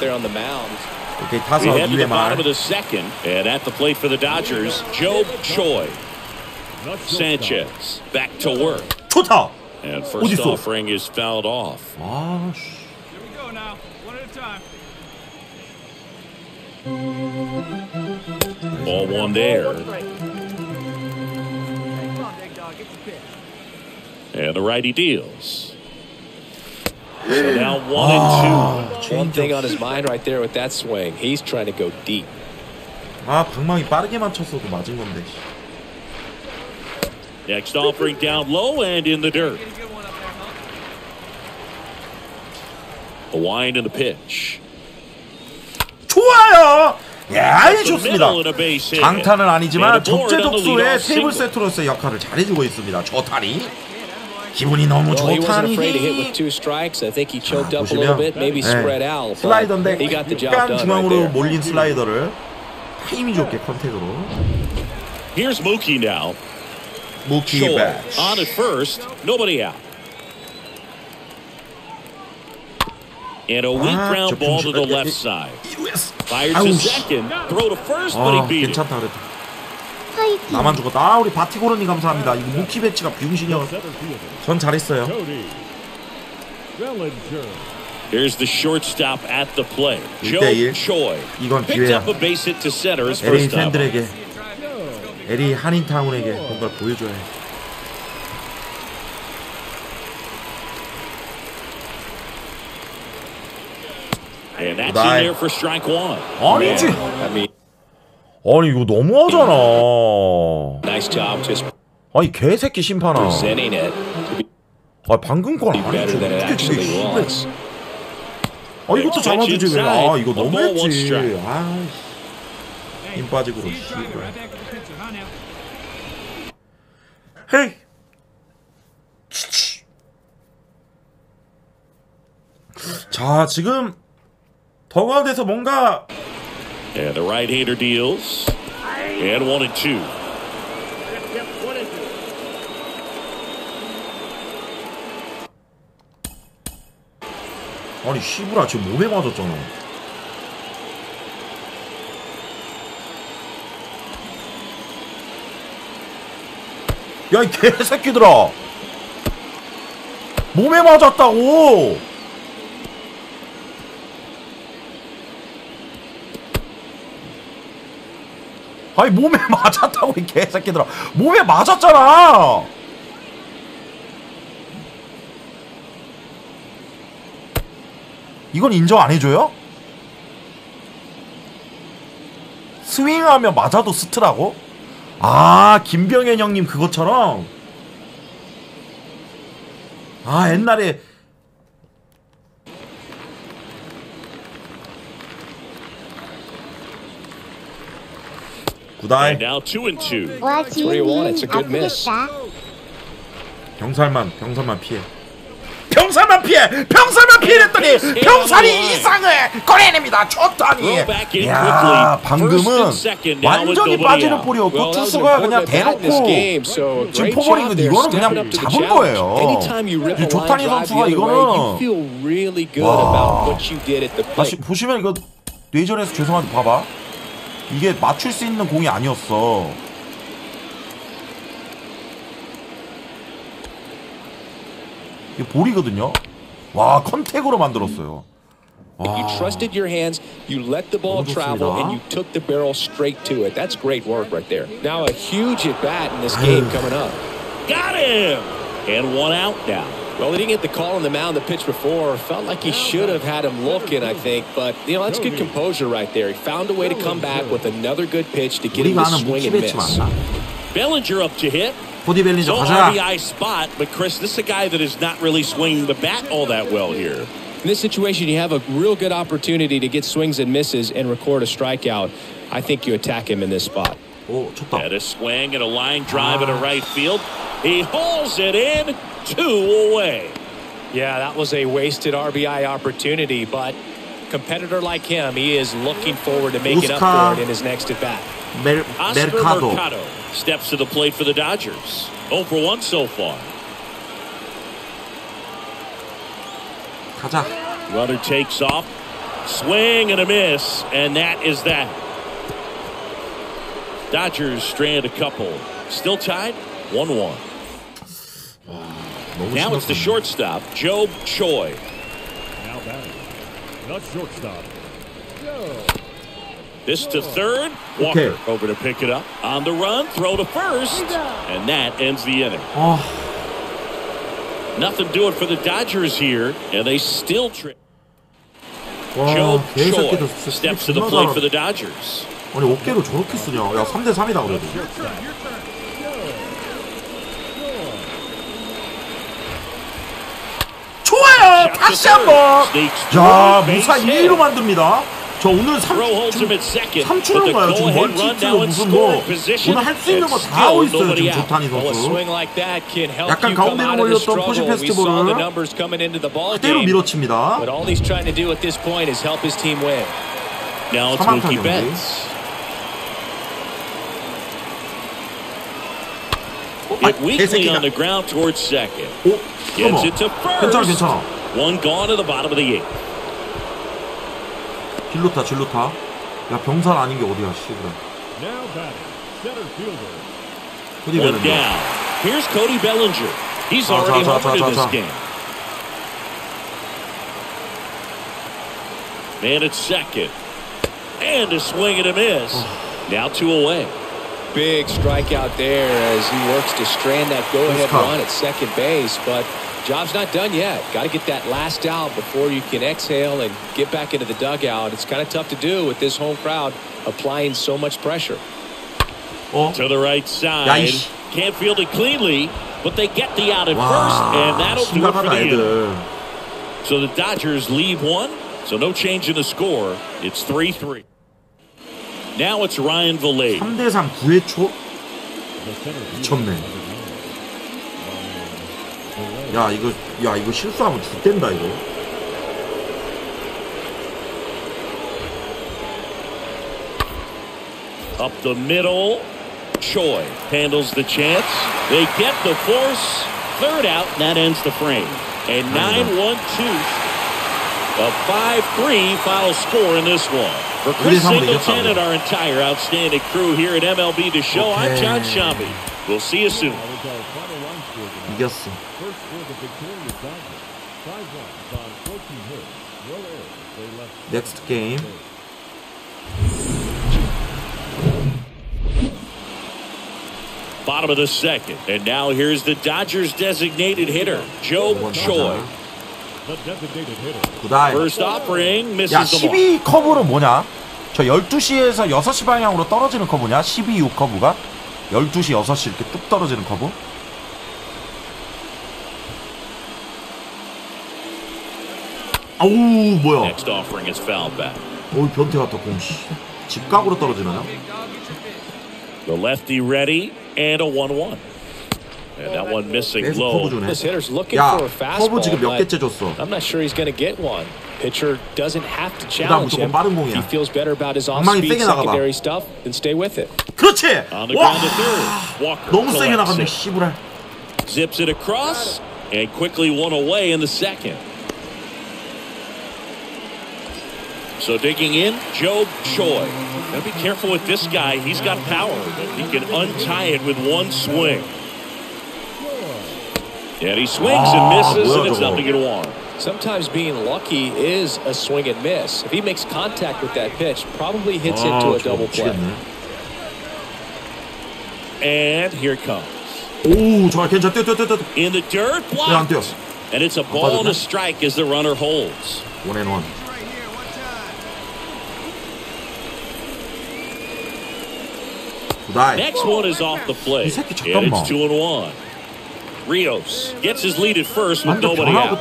오케이 타서 We head to the 2회 bottom 말. of the second, and at the plate for the Dodgers, Joe Choi. Sanchez back to work. 좋다. And first 어딨어? offering is fouled off. 아 씨. Here we go now. One at a time. Ball 1 there. Come on, big dog. Get the pitch. And the righty deals. So now 1-2. One thing on his mind right there with that swing. He's trying to go deep. 아 방망이 빠르게 맞췄어도 맞은 건데. Next offering down low and in the dirt. A wind and the pitch. 좋아요. 야, 좋습니다. 장타는 아니지만 적재적소의 테이블 세터로서의 역할을 잘해주고 있습니다. 좋다니. 기분이 너무 좋다니. 보시면 슬라이더인데 약간 중앙으로 몰린 슬라이더를 타이밍 좋게 컨택으로. Here's Mookie now. Mookie back. On at first, nobody out. And a weak ground ball to the left side. Fired to second, throw to first, but he beat it. 괜찮다 그래도. 나만 죽었다. 우리 바티고르니 감사합니다. 이거 무키 배치가 병신이야. 전 잘했어요. Here's the shortstop at the plate. 1대1. 이건 기회야. LA 팬들에게, LA 한인타운에게 뭔가를 보여줘야 해. And that's in there for strike one. 아니지. 아니 이거 너무하잖아. Nice job just 아니 개새끼 심판아. presenting it to be 방금 건 better than it actually was. 이것도 잡아주지 왜? 이거 너무했지. 힘 빠지고 헤이. 자 지금 더그아웃에서 뭔가. And the right-hander deals. And 1-2. 아니 씨부라 지금 몸에 맞았잖아. 야 이 개새끼들아. 몸에 맞았다고. 아니 몸에 맞았다고 이 개새끼들아. 몸에 맞았잖아. 이건 인정 안 해줘요? 스윙하면 맞아도 스트라고? 아 김병현 형님 그것처럼. 아 옛날에 굿아이. Now 2-2. That's what you want. It's a good miss. 병살만 피해. 병살만 피해냈더니 병살이 이상을 꺼내냅니다. 좋다니. 야 방금은 완전히 빠지는 볼이었고 투수가 그냥 대놓고 지금 포버린 건데 이거는 그냥 잡은 거예요. 조타니 선수가 이거는 와. 다시 보시면 이거 뇌절해서 죄송한데 봐봐. 이게 맞출 수 있는 공이 아니었어. 이게 볼이거든요. 와 컨택으로 만들었어요. You trusted your hands, you let the ball travel, and you took the barrel straight to it. That's great work right there. Now a huge at bat in this game coming up. Got him! And one out now. Well, he didn't get the call on the mound the pitch before. Felt like he should have had him looking, I think. But, that's good composure right there. He found a way to come back with another good pitch to get him to swing and miss. Bellinger up to hit. 보디 벨린저 So 가자. RBI spot, but Chris, this is a guy that is not really swinging the bat all that well here. In this situation, you have a real good opportunity to get swings and misses and record a strikeout. I think you attack him in this spot. 오, 쳤다. And a swing and a line drive into right field. He hauls it in, 2 away. Yeah, that was a wasted RBI opportunity, but competitor like him, he is looking forward to making up for it in his next at bat. Mercado steps to the plate for the Dodgers. 0 for 1 so far. 가자. Runner takes off. Swing and a miss, and that is that. Dodgers strand a couple. Still tied, 1-1. Now it's the shortstop, Job Choi. Now batting, the shortstop, Joe. This to third. Walker over to pick it up. On the run, throw to first, and that ends the inning. Nothing doing for the Dodgers here, and they still trip. Job Choi steps to the plate for the Dodgers. 아니 어깨로 저렇게 쓰냐. 야 3대3이다 그래도. 다시 한번. 자, 무사히 2루 만듭니다. 저 오늘 3출인가요? 지금 멀티히트로 무슨 뭐 오늘 할 수 있는 거 다 하고 있어요. 지금 조타니 선수. 약간 가운데로 몰렸던 포시 페스티벌을 그대로 밀어칩니다. 사망타 경기. Weakly on the ground towards second. Gets it to first. 괜찮아. One gone to the bottom of the eighth. 질루타. 야, 병살 아닌 게 어디야, 씨. 그래. One down. Here's Cody Bellinger. He's already homered in this game. Man at second. And a swing and a miss. Now 2 away. Big strikeout there as he works to strand that go-ahead run at second base, but job's not done yet. Got to get that last out before you can exhale and get back into the dugout. It's kind of tough to do with this home crowd applying so much pressure. To the right side. Can't field it cleanly, but they get the out at first, and that'll do it for the inning. So the Dodgers leave one, so no change in the score. It's 3-3. Now it's Ryan Vilade. 3대3 9회 초? 미쳤네. 야, 이거 실수하면 죽된다, 이거. Up the middle. Choi handles the chance. They get the force. Third out, and that ends the frame. A 9-1-2. A 5-3 final score in this one. For Chris Singleton and our entire outstanding crew here at MLB The Show, I'm John Shambi. We'll see you soon. 이겼어. Next game. Bottom of the second, and now here's the Dodgers' designated hitter, Joe Choi. First offering misses 야, the mark. 12 커브는 뭐냐? 저 12시에서 6시 방향으로 떨어지는 커브냐? 12, 6 커브가? 12시, 6시 이렇게 뚝 떨어지는 커브? 아우, 뭐야? Next offering is fouled back. 어이, 변태 같아, 공씨. 직각으로 떨어지나요? The lefty ready, and a 1-1. And that one missing low. This hitter's looking 야, for a fastball, 커브 지금 몇 개째 줬어? I'm not sure he's going to get one. Pitcher doesn't have to challenge him. 빠른 공이야. He feels better about his off-speed secondary stuff, then stay with it. 그렇지! On the ground to third. Walker 너무 세게 나갔네, 씨부랄. Zips it across, and quickly one away in the second. So digging in, Joe Choi. Now be careful with this guy. He's got power. He can untie it with one swing. And he swings and misses, and it's nothing to one. Sometimes being lucky is a swing and miss. If he makes contact with that pitch, probably hits into a double play. And here it comes. 오, 좋아, 괜찮아. 뛰어. In the dirt, blocked. And it's a ball and a strike as the runner holds. 1-1. Next one is off the plate. And it's 2-1. Rios gets his lead at first with nobody out.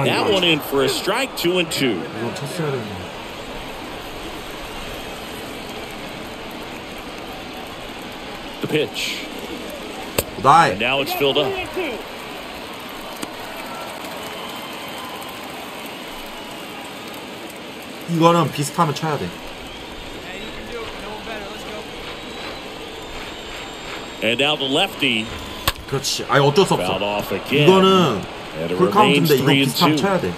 That one in for a strike, 2-2. The pitch. And now it's filled up. 이거는 비슷하면 쳐야 돼. And now the lefty. 그렇지. 아니 어쩔 수 없어. 이거는 풀카운트인데 이거 비슷하면 쳐야 돼.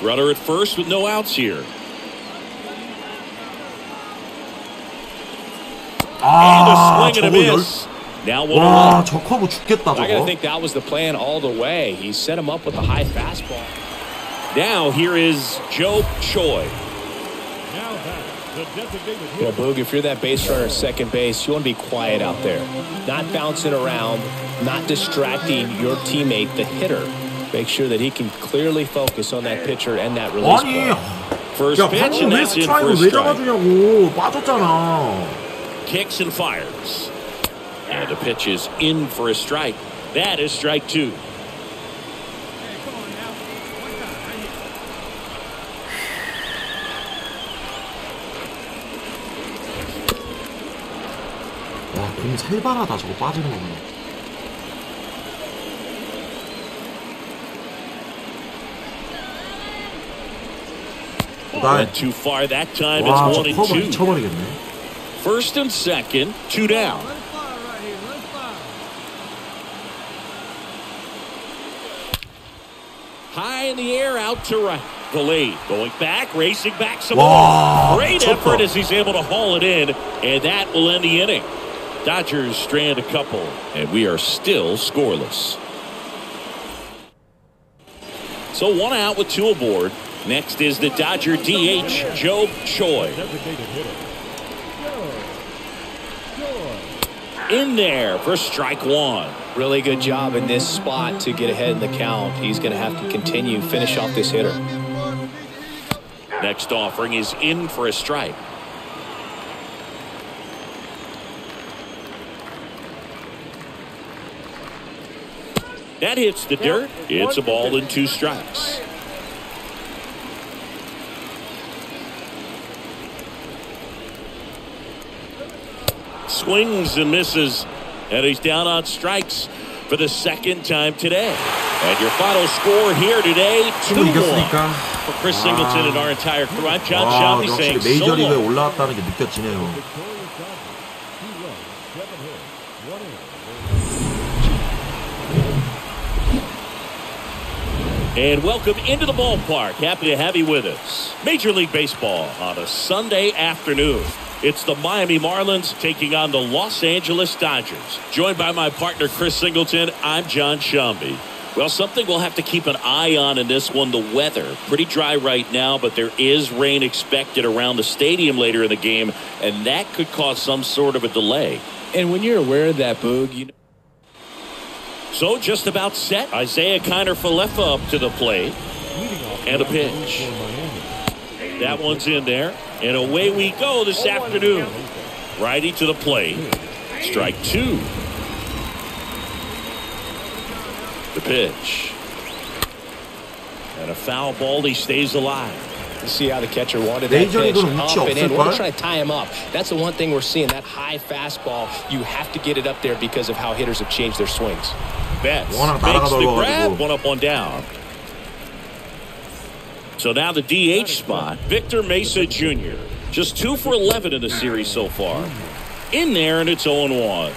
Runner at first with no outs here. 아, 저거 와, 저 커브 죽겠다 저거. I gotta think that was the plan all the way. He set him up with a high fastball. Now here is Joe Choi. Yeah, Boog, if you're that base runner at second base, you want to be quiet out there. Not bouncing around, not distracting your teammate, the hitter. Make sure that he can clearly focus on that pitcher and that release ball. First pitch, and that's in for a strike. 빠졌잖아. Kicks and fires. And the pitch is in for a strike. That is strike 2. 와, 공 살벌하다. 저거 빠지는 거 보면. Went too far that time. 와, It's 저 1 and 커버 2. 미쳐버리겠네. First and second, 2 down. High in the air, out to right. The lead going back, racing back some more. Great effort as he's able to haul it in, and that will end the inning. Dodgers strand a couple, and we are still scoreless. So 1 out with 2 aboard. Next is the Dodger DH, Joe Choi. In there for strike 1. Really good job in this spot to get ahead in the count. He's going to have to continue, finish off this hitter. Next offering is in for a strike. That hits the dirt. It's a ball and 2 strikes. Swings and misses, and he's down on strikes for the second time today. And your final score here today, 2-1 for Chris Singleton and our entire crew. I'm John Shelby saying so 메이저리그에 long. 올라왔다는 게 느껴지네요. And welcome into the ballpark. Happy to have you with us. Major League Baseball on a Sunday afternoon. It's the Miami Marlins taking on the Los Angeles Dodgers. Joined by my partner, Chris Singleton, I'm John Shelby. Well, something we'll have to keep an eye on in this one, the weather. Pretty dry right now, but there is rain expected around the stadium later in the game, and that could cause some sort of a delay. And when you're aware of that, Boog, you know. So just about set. Isaiah Kiner-Falefa up to the plate. And a pitch. That one's in there. And away we go this afternoon. Righty to the plate. Strike 2. The pitch. And a foul ball. He stays alive. You see how the catcher wanted that pitch up and in. We're trying to tie him up. That's the one thing we're seeing. That high fastball, you have to get it up there because of how hitters have changed their swings. Betts makes the grab. 1 up, 1 down. So now the DH spot, Victor Mesa Jr. Just 2 for 11 in the series so far. In there, and it's 0-1.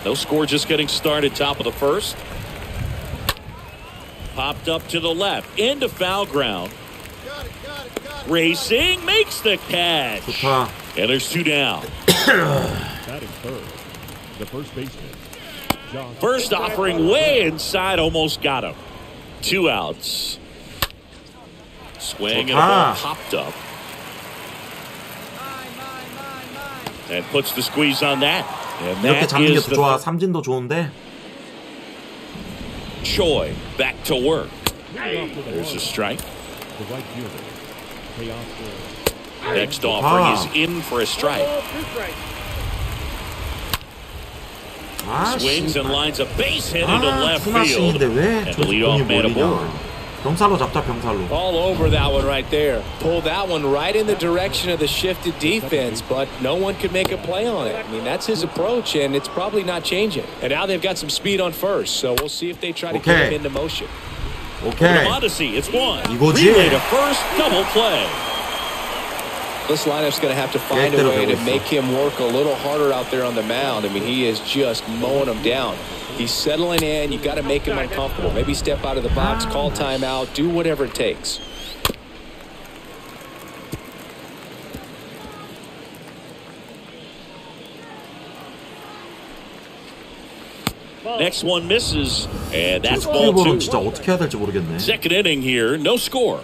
No score, just getting started. Top of the first. Popped up to the left. Into foul ground. Racing, makes the catch. And there's 2 down. Batting third, the first baseman. First offering way inside, almost got him. 2 outs. Swing and a ball popped up. And puts the squeeze on that. And 이렇게 잡는 게 is 더 좋아. 삼진도 좋은데. Choi back to work. There's a strike. Next offering is in for a strike. Swings and lines a base hit into left field. And the leadoff man aboard. 병살로 잡자, 병살로. All over that one right there. Pull that one right in the direction of the shifted defense, but no one could make a play on it. I mean, that's his approach, and it's probably not changing. And now they've got some speed on first, so we'll see if they try to get him into motion. Okay. Odyssey, it's 1. 이거지. Relay to first, double play. This lineup's going to have to find a way to make him work a little harder out there on the mound. I mean, he is just mowing them down. He's settling in. You got to make him uncomfortable. Maybe step out of the box, call timeout, do whatever it takes. Next one misses, and that's ball 2. 진짜 어떻게 해야 될지 모르겠네. Second inning here, no score.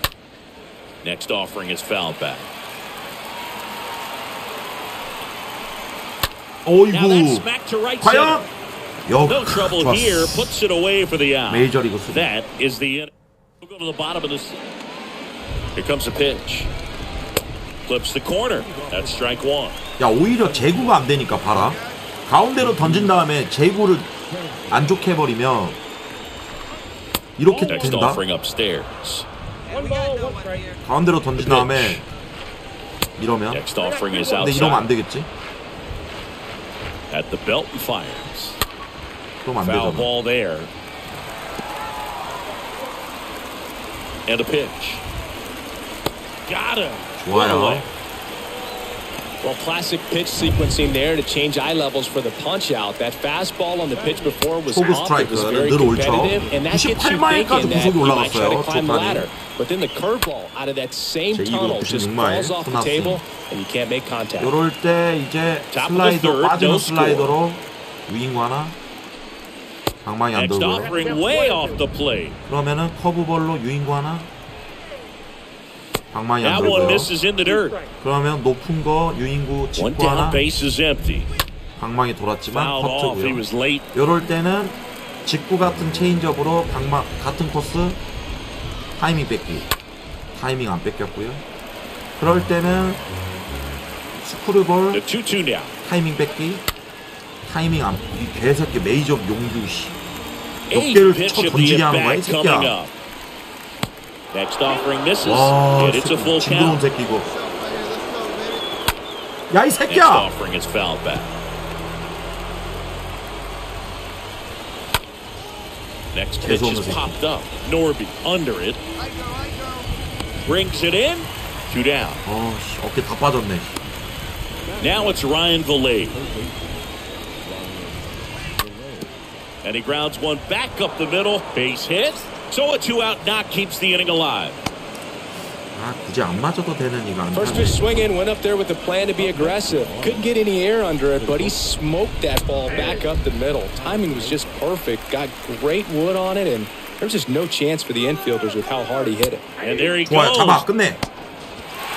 Next offering is fouled back. 어이구. 과연? No trouble here. Puts it away for the out. 메이저리그 수비. That is the inning. We'll go to the bottom of this. Here comes a pitch. clips the corner. That's strike one. 야, 오히려 제구가 안 되니까 봐라. 가운데로 던진 다음에 제구를 안 좋게 해버리면 이렇게 Next 된다. offering upstairs. 가운데로 던진 다음에 이러면. Next offering is 근데 이러면 안 outside. 되겠지? At the belt and fires. 그러면 안 Foul 되잖아. ball there. And a pitch. Got him. 좋아요. Well, classic pitch sequencing there to change eye levels for the punch out. That fastball on the pitch before was 초구 off. It was very 스트라이크는 늘 옳죠. competitive, and that gets you 98마일까지 thinking that 구속이 you might try to 올라갔어요. climb the 초판이. ladder. But then the curveball out of that same 제 2구 tunnel just 96마일 falls off the 혼합승. table, and you can't make contact. 요럴 때 이제 슬라이더 빠지는 슬라이더로 유인구 하나 방망이 안 Next 들고요. offering way off the plate. 그러면은 커브볼로 유인구 하나 방망이 안 That one 들고요. misses in the dirt. 그러면 높은 거 유인구 One 직구 down, 하나 base is empty. 방망이 돌았지만 Fouled off. He was 커트고요. late. 요럴 때는 직구 같은 체인지업으로 같은 코스 타이밍 뺏기. 타이밍 안 뺏겼고요. 그럴 때는 스크류볼 The 2-2 now. 타이밍 뺏기. 타이밍 안 이 개새끼 메이저 용규 씨. 몇 Eighth 개를 pitch 쳐 of the 던지게 하는 거야 이 at-bat coming 새끼야. up. Next offering misses. 와, And it's a full 징그러운 count. 새끼고. 야, 이 Next 새끼야! offering is fouled back. Next pitch is popped up. Norby under it. Brings it in. 2 down. 씨, 어깨 다 빠졌네. Now it's Ryan Vallee. And he grounds one back up the middle. Base hit. So a 2-out knock keeps the inning alive. 아, 굳이 안 맞아도 되는 이거 안 First 타네. pitch swinging, went up there with the plan to be aggressive. Couldn't get any air under it, but he smoked that ball back up the middle. Timing was just perfect. Got great wood on it, and there's just no chance for the infielders with how hard he hit it. And there he 좋아요, goes. 잡아, 끝내.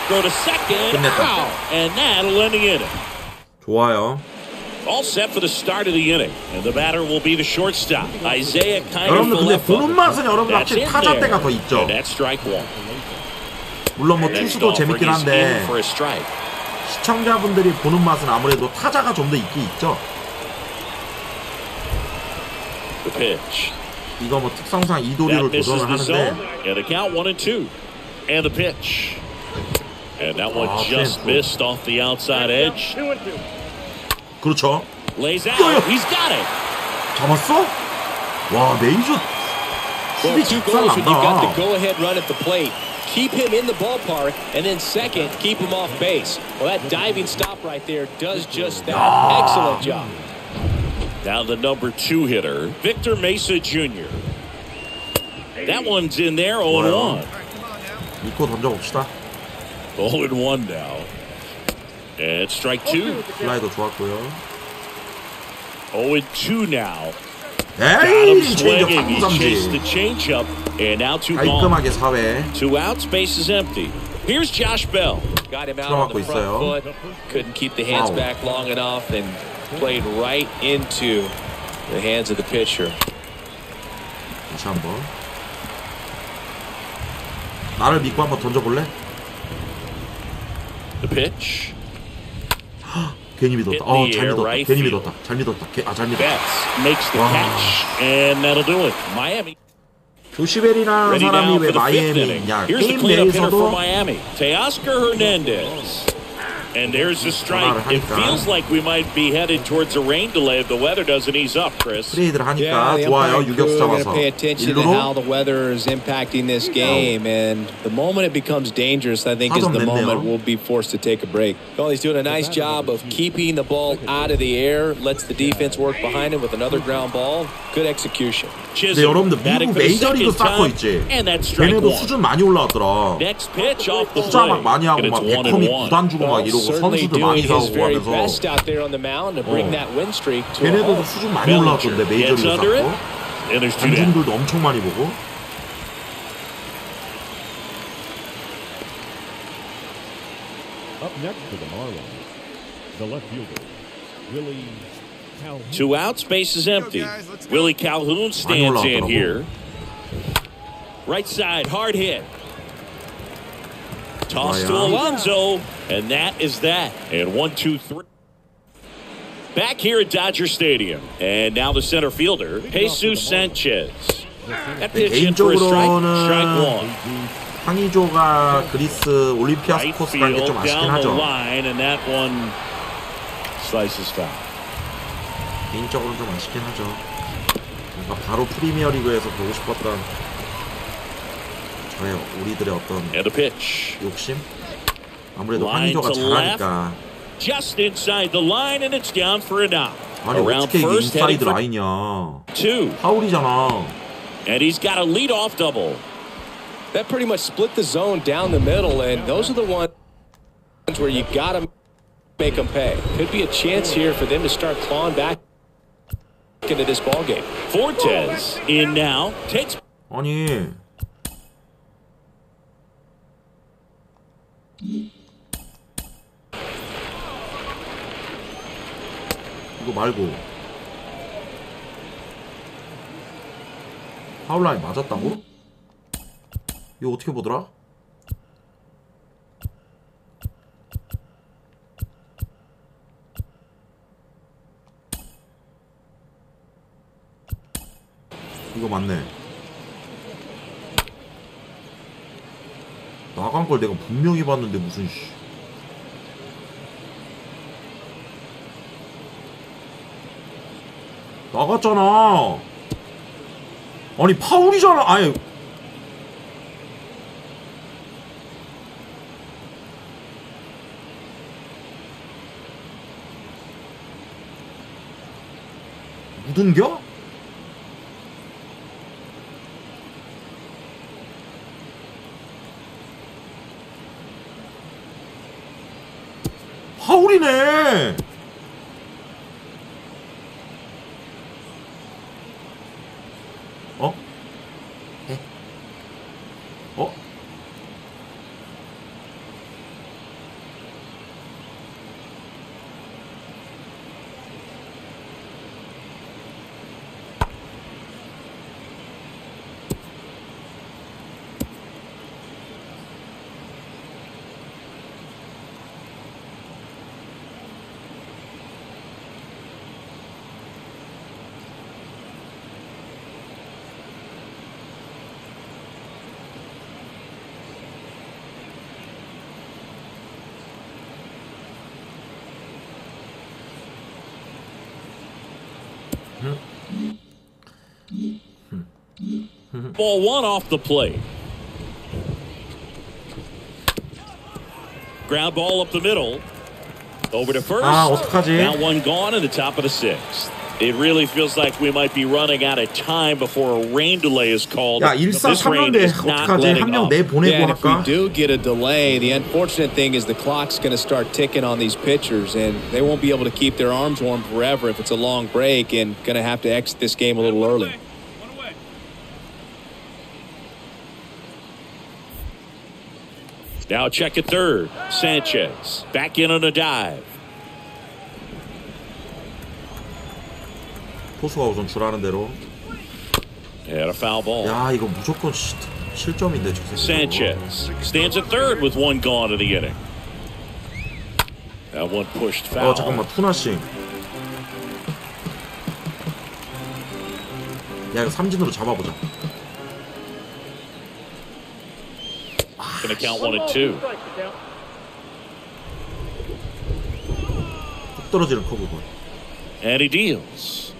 Throw to second. 끝냈다. Foul. And that'll end the inning. 좋아요. All set for the start of the inning. And the batter will be the shortstop. Isaiah kind of 여러분들 근데 보는 맛은 여러분 That's 확실히 in 타자 there. 때가 더 있죠. And that's strike one. 물론 뭐 Next 투수도 offering 재밌긴 is in 한데 for a strike. 시청자분들이 보는 맛은 아무래도 타자가 좀 더 있긴 있죠. The pitch. 이거 뭐 특성상 이도리를 That misses 도전을 the zone. 하는데 And the count 1-2. And the pitch. And that one Ah, just painful. missed off the outside edge. 그렇죠. Lays out. 야, 야. He's got it. 잡았어? 와, 메이저 Well, 수비 two 작살 goals when you've got the 난다. go-ahead run at the plate. Keep him in the ballpark, and then second, keep him off base. Well, that diving stop right there does just that. Excellent job. Now the number 2 hitter, Victor Mesa Jr. That one's in there, 0-1. 이코 던져봅시다. 0-1 now. And strike 2. 슬라이더 좋았고요. 0-2 now. Got him 에이, 체인지업 swinging. He chased the 3구삼진. changeup, and now 2 gone. 깔끔하게 4회. 2 outs, base is empty. Here's Josh Bell. Got him out on the 들어가고 front 있어요. foot. Couldn't keep the hands Foul. back long enough and played right into the hands of the pitcher. 다시 한번. 나를 믿고 한번 던져볼래? The pitch. 괜히 믿었다. 잘 믿었다. right 괜히 field. 믿었다. 잘 믿었다. 잘 믿었다. Betts makes the Wow. catch, and that'll do it. Miami. 조시벨이라는 Ready 사람이 now 왜 for the 5th inning. 마이애미냐. Here's the 게임 cleanup hitter for 내에서도 Miami, Teoscar Hernandez. And there's the strike. It feels like we might be headed towards a rain delay if the weather doesn't ease up, Chris. 트레이드를 Yeah, 하니까 the 좋아요. umpire 유격수 crew are going 잡아서 to pay attention to how 일루로 the weather is impacting this game, and the moment it becomes dangerous, I think, is the 냈네요. moment we'll be forced to take a break. Well, he's doing a nice job of keeping the ball out of the air, lets the defense work behind him with another ground ball. Good execution. 근데 여러분들 미국 메이저리그 사커 있지? And that's strike 걔네도 one. 수준 많이 올라왔더라. Next pitch off the 투자 막 plate. 많이 하고 And 막 it's 1-1. 백컴이 구단 주고 막 이러고 Certainly 선수들 많이 doing his 사오고 very 하면서 best out there on the mound to bring that win streak to a 걔네들도 halt. 수준 많이 올라왔던데 Gets 메이저리그 under it. 사커. And there's 2 down. 관중들도 엄청 많이 보고. Up next for the Marlins, the left fielder, Willie Calhoun. 2 outs, base is empty. Willie Calhoun stands in here. Right side, hard hit. Toss to Alonso. And that is that. And 1, 2, 3. Back here at Dodger Stadium. And now the center fielder, Jesus Sanchez. That pitch in for a strike one. 황의조가 그리스 올림피아스 코스 간 게 좀 아쉽긴 하죠. And that one slices foul. 개인적으로는 좀 아쉽긴 하죠. 뭔가 바로 프리미어리그에서 보고 싶었던 저의 우리들의 어떤 욕심? 아무래도 황의조가 잘하니까. Just inside the line and it's down for a knock. 아니 어떻게 이게 인사이드 라인이야? 파울이잖아. And he's got a lead-off double. That pretty much split the zone down the middle, and those are the ones where you got to make them pay. Could be a chance here for them to start clawing back into this ball game. Fortes in now. Takes. 아니. 이거 말고 파울라인 맞았다고? 이거 어떻게 보더라? 이거 맞네. 나간 걸 내가 분명히 봤는데 무슨 씨. 나갔잖아. 아니 파울이잖아. 아니 묻은겨? 파울이네. 어? 해? 어? Ball one off the plate. Ground ball up the middle. Over to first. 어떡하지? Now one gone in the top of the sixth. It really feels like we might be running out of time before a rain delay is called. 야, 1-4-3인데 어떡하지? 한 명 내보내고 If we 할까? do get a delay, the unfortunate thing is the clock's going to start ticking on these pitchers, and they won't be able to keep their arms warm forever if it's a long break, and going to have to exit this game a little early. Now check at third. Sanchez back in on a dive. 포수가 우선 주라는 대로. And a foul ball. 야, 이거 무조건 실점인데 저 새끼. Sanchez stands at third with one gone in the inning. That one pushed foul. 잠깐만, 투나싱. 야, 이거 삼진으로 잡아보자. Gonna count 1-2. 뚝 떨어지는 커브볼. And he deals.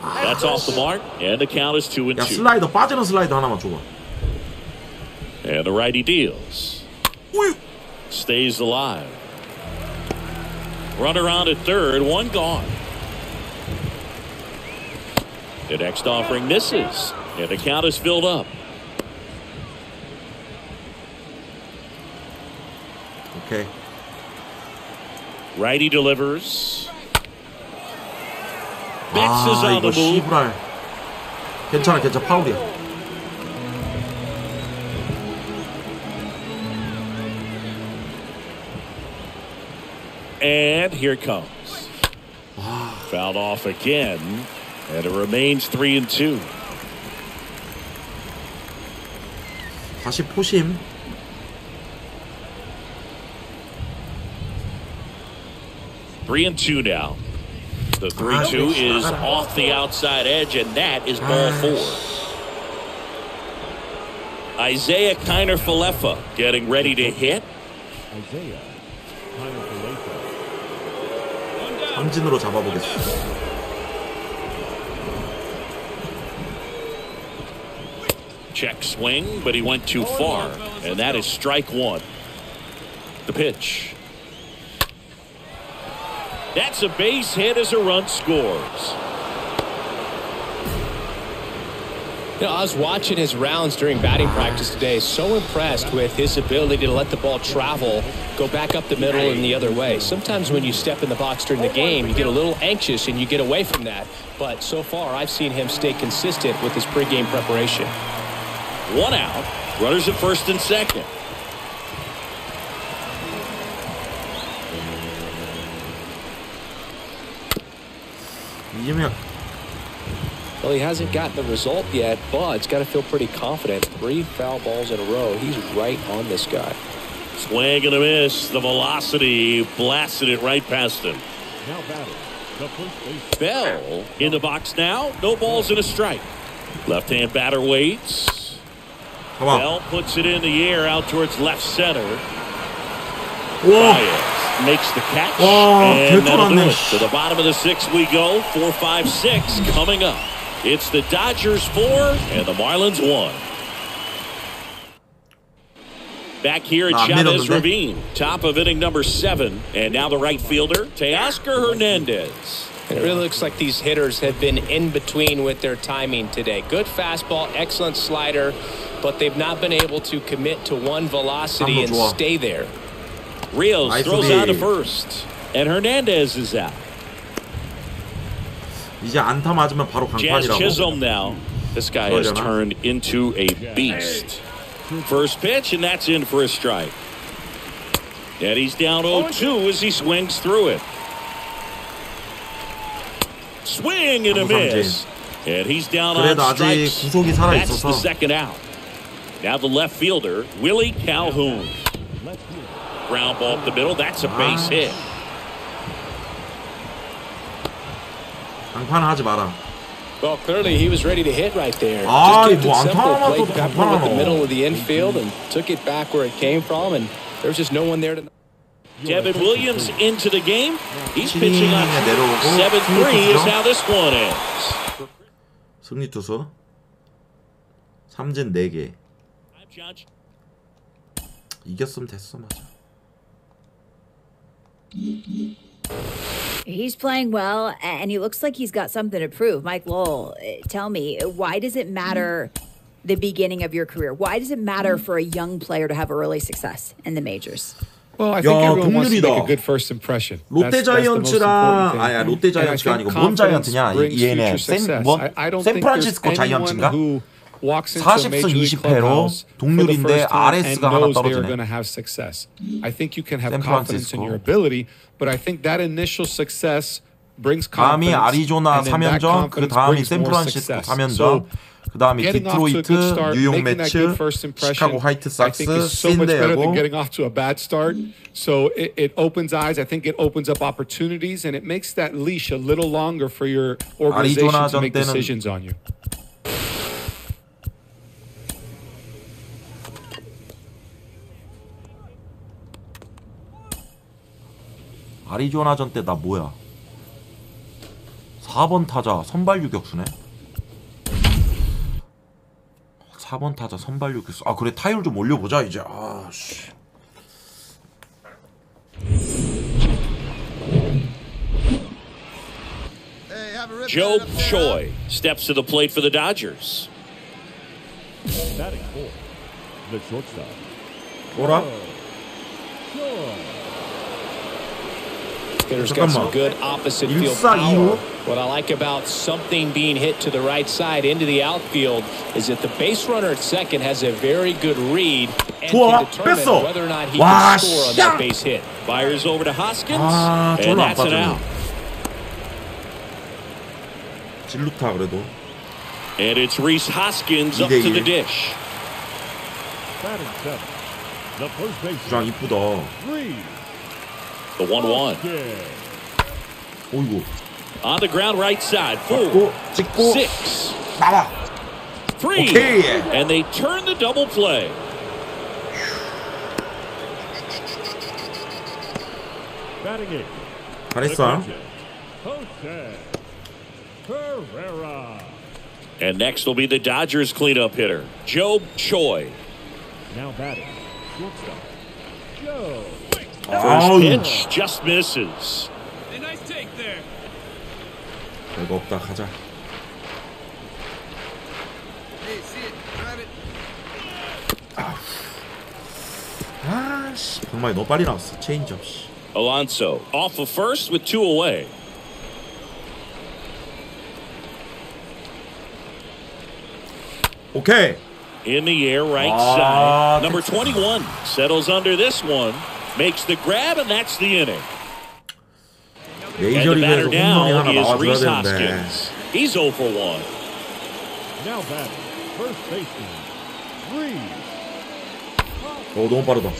That's off the mark, and the count is 2-2. 야, 슬라이더 빠지는 슬라이더 하나만 줘봐. And the righty deals. Stays alive. Run around at third, one gone. The next offering misses, and the count is filled up. Okay. Righty delivers. Betts is on the move. 씨부랄. 괜찮아, 파울이야. And here it comes. Fouled off again, and it remains 3-2. 다시 포심. 3-2 now. The 3-2 is off the outside edge, and that is ball 4. Isaiah Kiner-Falefa getting ready to hit. Isaiah Kiner-Falefa. 삼진으로 잡아보겠습니다. Check swing, but he went too far, and that is strike 1. The pitch. That's a base hit as a run scores. You know, I was watching his rounds during batting practice today. So impressed with his ability to let the ball travel, go back up the middle and the other way. Sometimes when you step in the box during the game, you get a little anxious and you get away from that. But so far, I've seen him stay consistent with his pregame preparation. 1 out. Runners at first and second. Well, he hasn't gotten the result yet, but he's got to feel pretty confident. 3 foul balls in a row. He's right on this guy. Swing and a miss. The velocity blasted it right past him. Now batting, the first base. Bell in the box now. No balls and a strike. Left-hand batter waits. Bell puts it in the air out towards left center. Baez makes the catch. And that'll do it. To the bottom of the 6th we go. 4-5-6 coming up. It's the Dodgers 4 and the Marlins 1. Back here at Chavez Ravine, top of inning number 7, and now the right fielder, Teoscar Hernandez. And it really looks like these hitters have been in between with their timing today. Good fastball, excellent slider, but they've not been able to commit to one velocity and stay there. Rios throws out to first, and Hernandez is out. 이제 안타 맞으면 바로 Jazz 강판이라고. Chisholm now. This guy has turned into a beast. First pitch, and that's in for a strike. And he's down 0-2 as he swings through it. Swing and a miss. And he's down on strikes. That's the second out. Now the left fielder, Willie Calhoun. Ground ball up the middle. That's a base hit. 강판하지 마라. Well, clearly he was ready to hit right there. 아, Just kept 뭐 it simple, 안타만 played 또 pepper with the 강판하노. middle of the infield and took it back where it came from, and there's just no one there to. Devin Williams into the game. He's pitching on 7-3 is how this one ends. 승리 투수. 삼진 4개. 이겼으면 됐어, 맞아. He's playing well, and he looks like he's got something to prove. Mike Lowell, tell me, why does it matter the beginning of your career? Why does it matter for a young player to have early success in the majors? Well, I think everyone wants to make a good first impression. 롯데 자이언츠랑 아야 롯데 자이언츠가 아니고 뭔 자이언츠냐 얘네 샌프란시스코 자이언츠인가? 40승 20패로 동률인데 RS가 하나 떨어지네. I think you can have confidence in your ability, but I think that initial success brings confidence. 다음이 아리조나 3연전, 그 다음이 샌프란시스코 3연전, 그 다음이 디트로이트, 뉴욕 매츠, 시카고 화이트삭스, 샌디에고. Getting off to a bad start, so it opens eyes. I think it opens up opportunities, and it makes that leash a little longer for your organization to make decisions on you. 아리조나전 때 나 뭐야? 4번 타자 선발 유격수네. 4번 타자 선발 유격수. 아 그래 타율 좀 올려보자 이제. 아 씨. Joe Choi steps to the plate for the Dodgers. Batting fourth, the shortstop. 뭐라? Hitter's got some good opposite field power. What I like about something being hit to the right side into the outfield is that the base runner at second has a very good read and can determine whether or not he can score on that base hit. Fires over to Hoskins, and that's an out. 질루타 그래도. And it's Rhys Hoskins up to the dish. Batting seventh, the first baseman. 주장 이쁘다. The 1-1. 오이고. On the ground right side. 4, 찍고 6, 나와. 3. 오케이. And they turn the double play. Batting it. 잘했어. Jose Herrera. And next will be the Dodgers cleanup hitter, Job Choi. Now batting. Shortstop. Joe. First pitch just misses. Hey, nice take there. 별거 없다. 가자. Hey, see it. Grab it. 아씨, 정말 너무 빨리 나왔어. 체인지업. Alonso off of first with 2 away. 오케이. In the air right side. Number 21 settles under this one. Makes the grab, and that's the inning. 메이저리그에서 홈런이 하나 나와줘야 되는데. Hoskins. He's 0 for 1. Now batting. First baseman. Reed. 너무 빠르다.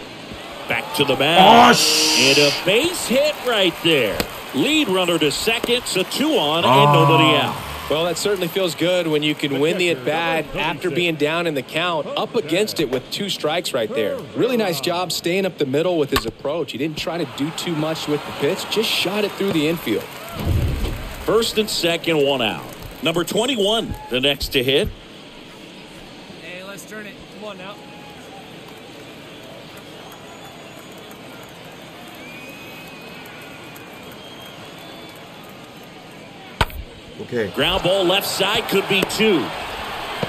Back to the mound. 씨. And a base hit right there. Lead runner to second, so 2 on and nobody out. Well, that certainly feels good when you can win the at-bat after being down in the count, up against it with 2 strikes right there. Really nice job staying up the middle with his approach. He didn't try to do too much with the pitch, just shot it through the infield. First and second, 1 out. Number 21, the next to hit. Hey, let's turn it. Come on now. 오케이. Ground ball left side, could be 2.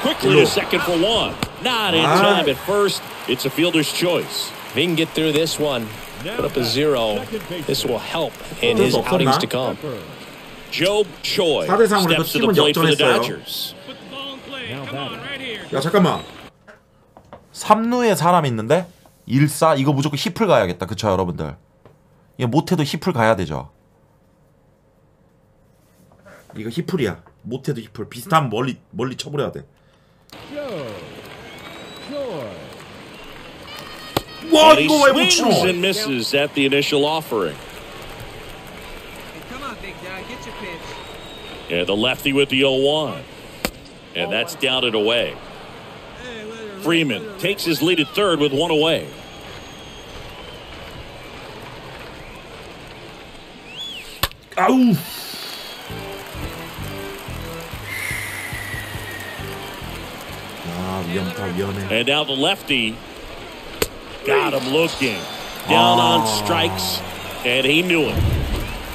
Quickly to second for 1. Not in time at first. It's a fielder's choice. If he can get through this one, put up a 0, this will help in his outings to come. Job Choi steps to the plate for the Dodgers. Put the ball in play. Come on, right here. 야 잠깐만. 3루에 사람 있는데 1사 이거 무조건 힙을 가야겠다. 그쵸 여러분들? 이거 못해도 힙을 가야 되죠. 이거 힙풀이야. 못해도 힙풀. 비슷하면 멀리 쳐버려야 돼. 와 이거 왜 못 쳐? And misses at the initial offering. Hey, come on, big guy. Get your pitch. And the lefty with the 0-1. And that's down and away. Freeman takes his lead at third with 1 away. 아우. 위험해. And now the lefty got him looking. Down on strikes, and he knew it.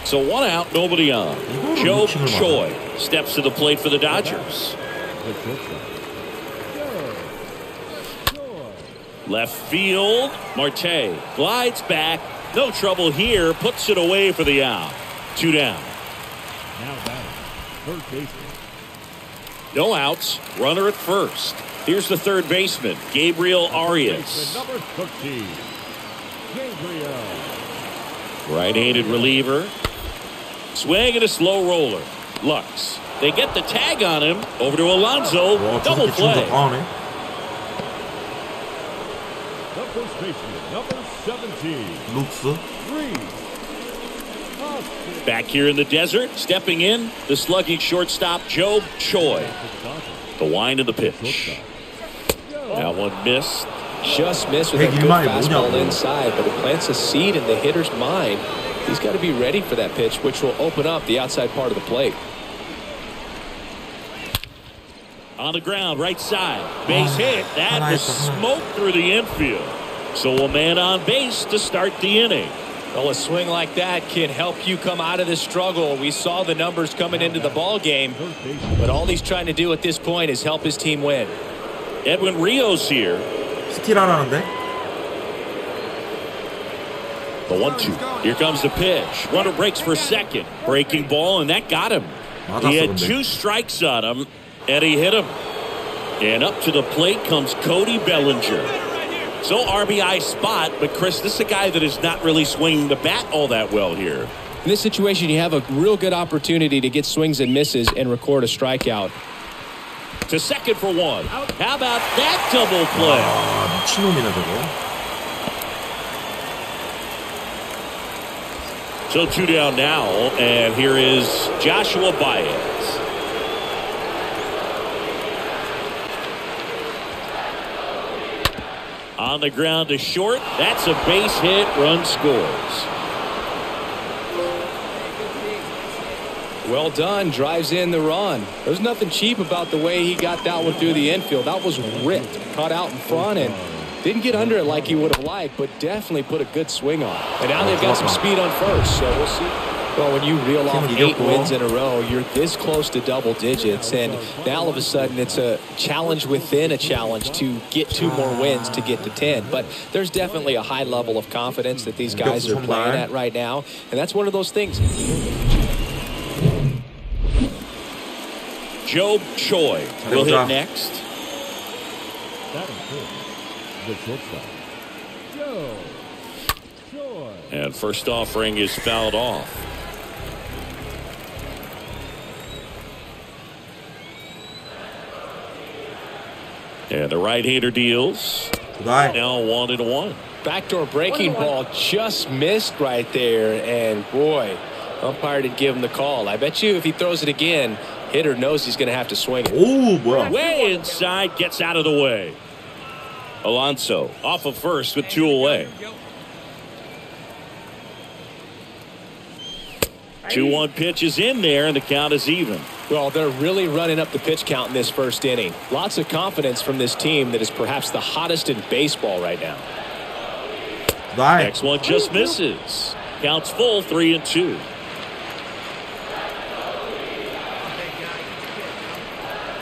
So 1 out, nobody on. Job Choi steps to the plate for the Dodgers. Left field, Marte glides back. No trouble here, puts it away for the out. 2 down. Now batting. Third baseman. No outs, runner at first. Here's the third baseman, Gabriel Arias. Number 13. Gabriel. Right-handed reliever. Swing and a slow roller. Lux. They get the tag on him. Over to Alonso. Double play. The first baseman, number 17. Lux. Back here in the desert, stepping in, the slugging shortstop, Job Choi. The wind of the pitch. That one missed. Just missed with a good fastball inside, but it plants a seed in the hitter's mind. He's got to be ready for that pitch, which will open up the outside part of the plate. On the ground, right side. Base hit. That was smoke through the infield. So a man on base to start the inning. Well, a swing like that can help you come out of this struggle. We saw the numbers coming into the ball game, but all he's trying to do at this point is help his team win. Edwin Rios here. 스틸하라는데? The 1-2. Here comes the pitch. Runner breaks for second. Breaking ball, and that got him. He had 2 strikes on him, and he hit him. And up to the plate comes Cody Bellinger. So RBI spot, but Chris, this is a guy that is not really swinging the bat all that well here. In this situation, you have a real good opportunity to get swings and misses and record a strikeout. To second for 1. How about that double play? 미친놈이네 저거. So 2 down now, and here is Joshua Baez. On the ground to short. That's a base hit. Run scores. Well done. Drives in the run. There's nothing cheap about the way he got that one through the infield. That was ripped. Caught out in front and didn't get under it like he would have liked, but definitely put a good swing on. And now they've got some speed on first, so we'll see. Well, when you reel off 8 wins in a row, you're this close to double digits, and now all of a sudden it's a challenge within a challenge to get 2 more wins to get to 10. But there's definitely a high level of confidence that these guys are playing at right now, and that's one of those things. Job Choi will hit next. The shortstop, Joe Choi. And first offering is fouled off. And the right-hander deals. Right. Now 1-1. Backdoor breaking ball just missed right there, and boy, umpire didn't give him the call. I bet you if he throws it again, hitter knows he's going to have to swing it. Oh, boy. Way inside, gets out of the way. Alonso off of first with 2 away. 2-1 pitch is in there, and the count is even. Well, they're really running up the pitch count in this first inning. Lots of confidence from this team that is perhaps the hottest in baseball right now. Next one just misses. Counts full, 3-2.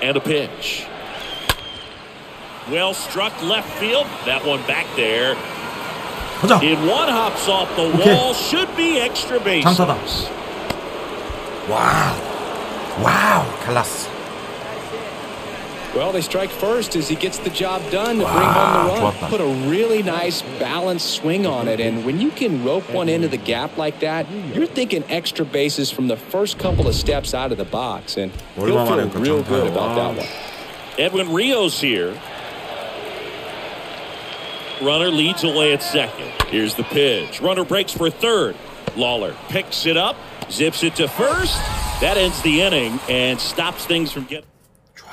And a pitch. Well struck left field. That one back there. In one hops off the wall. Should be extra bases. Wow. Wow. 클라스. Well, they strike first as he gets the job done to bring home the run. Put a really nice balanced swing on it, and when you can rope one into the gap like that, you're thinking extra bases from the first couple of steps out of the box, and you'll feel real good about that one. Edwin Rios here. Runner leads away at second. Here's the pitch. Runner breaks for third. Lawler picks it up, zips it to first. That ends the inning and stops things from getting.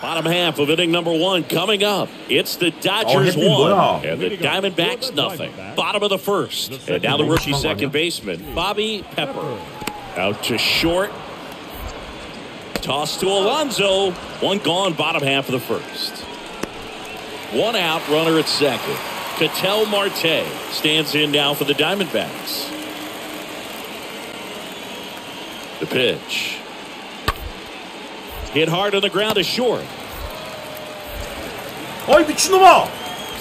Bottom half of inning number 1 coming up. It's the Dodgers 1 and the Diamondbacks nothing. Bottom of the first. And now the rookie second baseman, Bobby Pepper. Out to short. Toss to Alonso. 1 gone, bottom half of the first. 1 out, runner at second. Ketel Marte stands in now for the Diamondbacks. The pitch. Hit hard on the ground to short. 어이 미친놈아!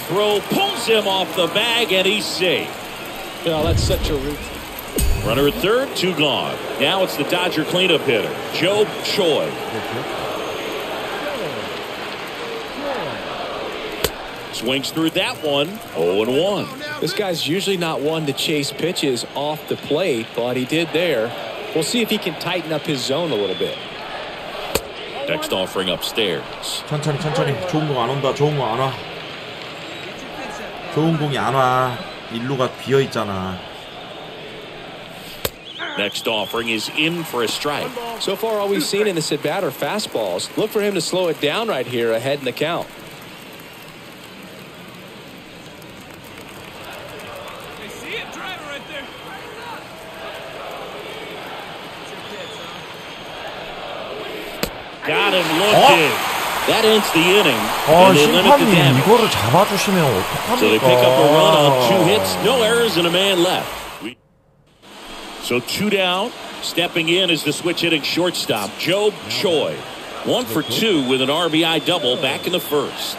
Throw pulls him off the bag and he's safe. Well, that's such a route. Runner at third, 2 gone. Now it's the Dodger cleanup hitter, Job Choi. Swings through that one, 0-1. This guy's usually not one to chase pitches off the plate, but he did there. We'll see if he can tighten up his zone a little bit. Next offering upstairs. 천천히 좋은 공 안 온다. 좋은 공 안 와. 좋은 공이 안 와. 일루가 비어 있잖아. Next offering is in for a strike. So far all we've seen in this at bat are fastballs. Look for him to slow it down right here ahead in the count. Got him looking. That ends the inning. And they limit the damage. 이거를 잡아주시면 어떡합니까? So they pick up a run on 2 hits, no errors, and a man left. So 2 down. Stepping in is the switch hitting shortstop, Job Choi. 1 for 2 with an RBI double back in the first.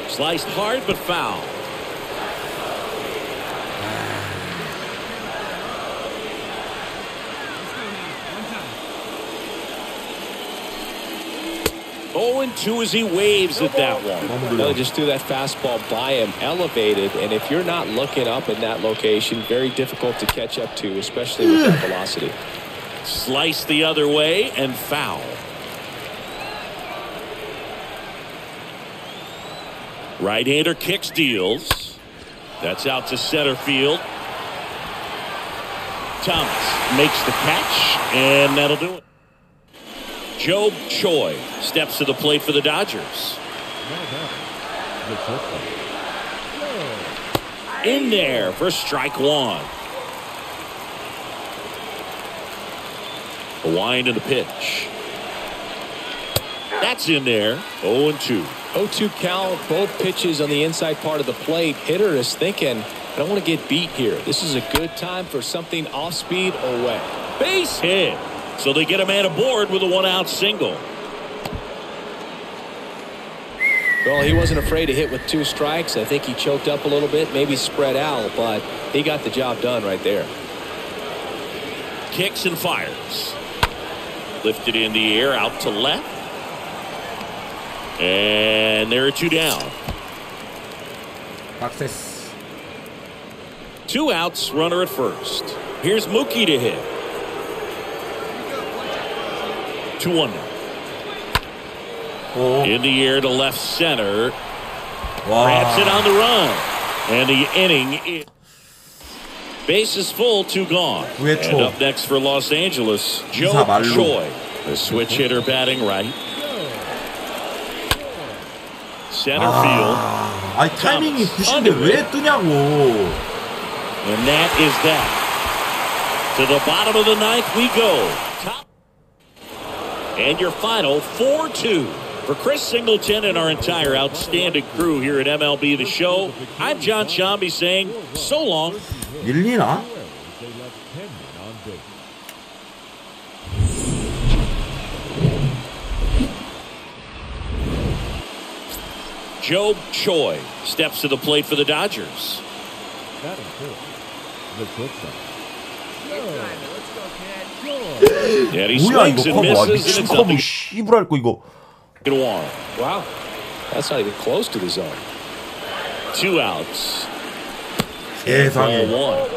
Sliced hard but foul. Oh, 2 as he waves at that one. Well, just threw that fastball by him, elevated, and if you're not looking up in that location, very difficult to catch up to, especially with that velocity. Slice the other way and foul. Right-hander kicks, deals. That's out to center field. Thomas makes the catch, and that'll do it. Job Choi steps to the plate for the Dodgers. In there for strike one. A wind and the pitch. That's in there. 0-2. 0-2 count, both pitches on the inside part of the plate. Hitter is thinking, I don't want to get beat here. This is a good time for something off speed away. Base hit. So they get a man aboard with a 1-out single. Well, he wasn't afraid to hit with 2 strikes. I think he choked up a little bit, maybe spread out, but he got the job done right there. Kicks and fires. Lifted in the air out to left. And there are 2 down. Access. 2 outs, runner at first. Here's Mookie to hit. 2-1 now. In the air to left center. Grabs it on the run. And the inning is. Base is full, 2 gone. And up next for Los Angeles, Joe Choi. The switch hitter batting right. Center field. 아니 타이밍이 굿인데 왜 뜨냐고. And that is that. To the bottom of the 9th we go. Top. And your final 4-2. For Chris Singleton and our entire outstanding crew here at MLB The Show, I'm John Shambi saying so long. 밀리나? Job Choi steps to the plate for the Dodgers. And he swings and misses, and it's nothing. 씨부랄 거 이거. Wow, that's not even close to the zone. 2 outs. 세상에. 1.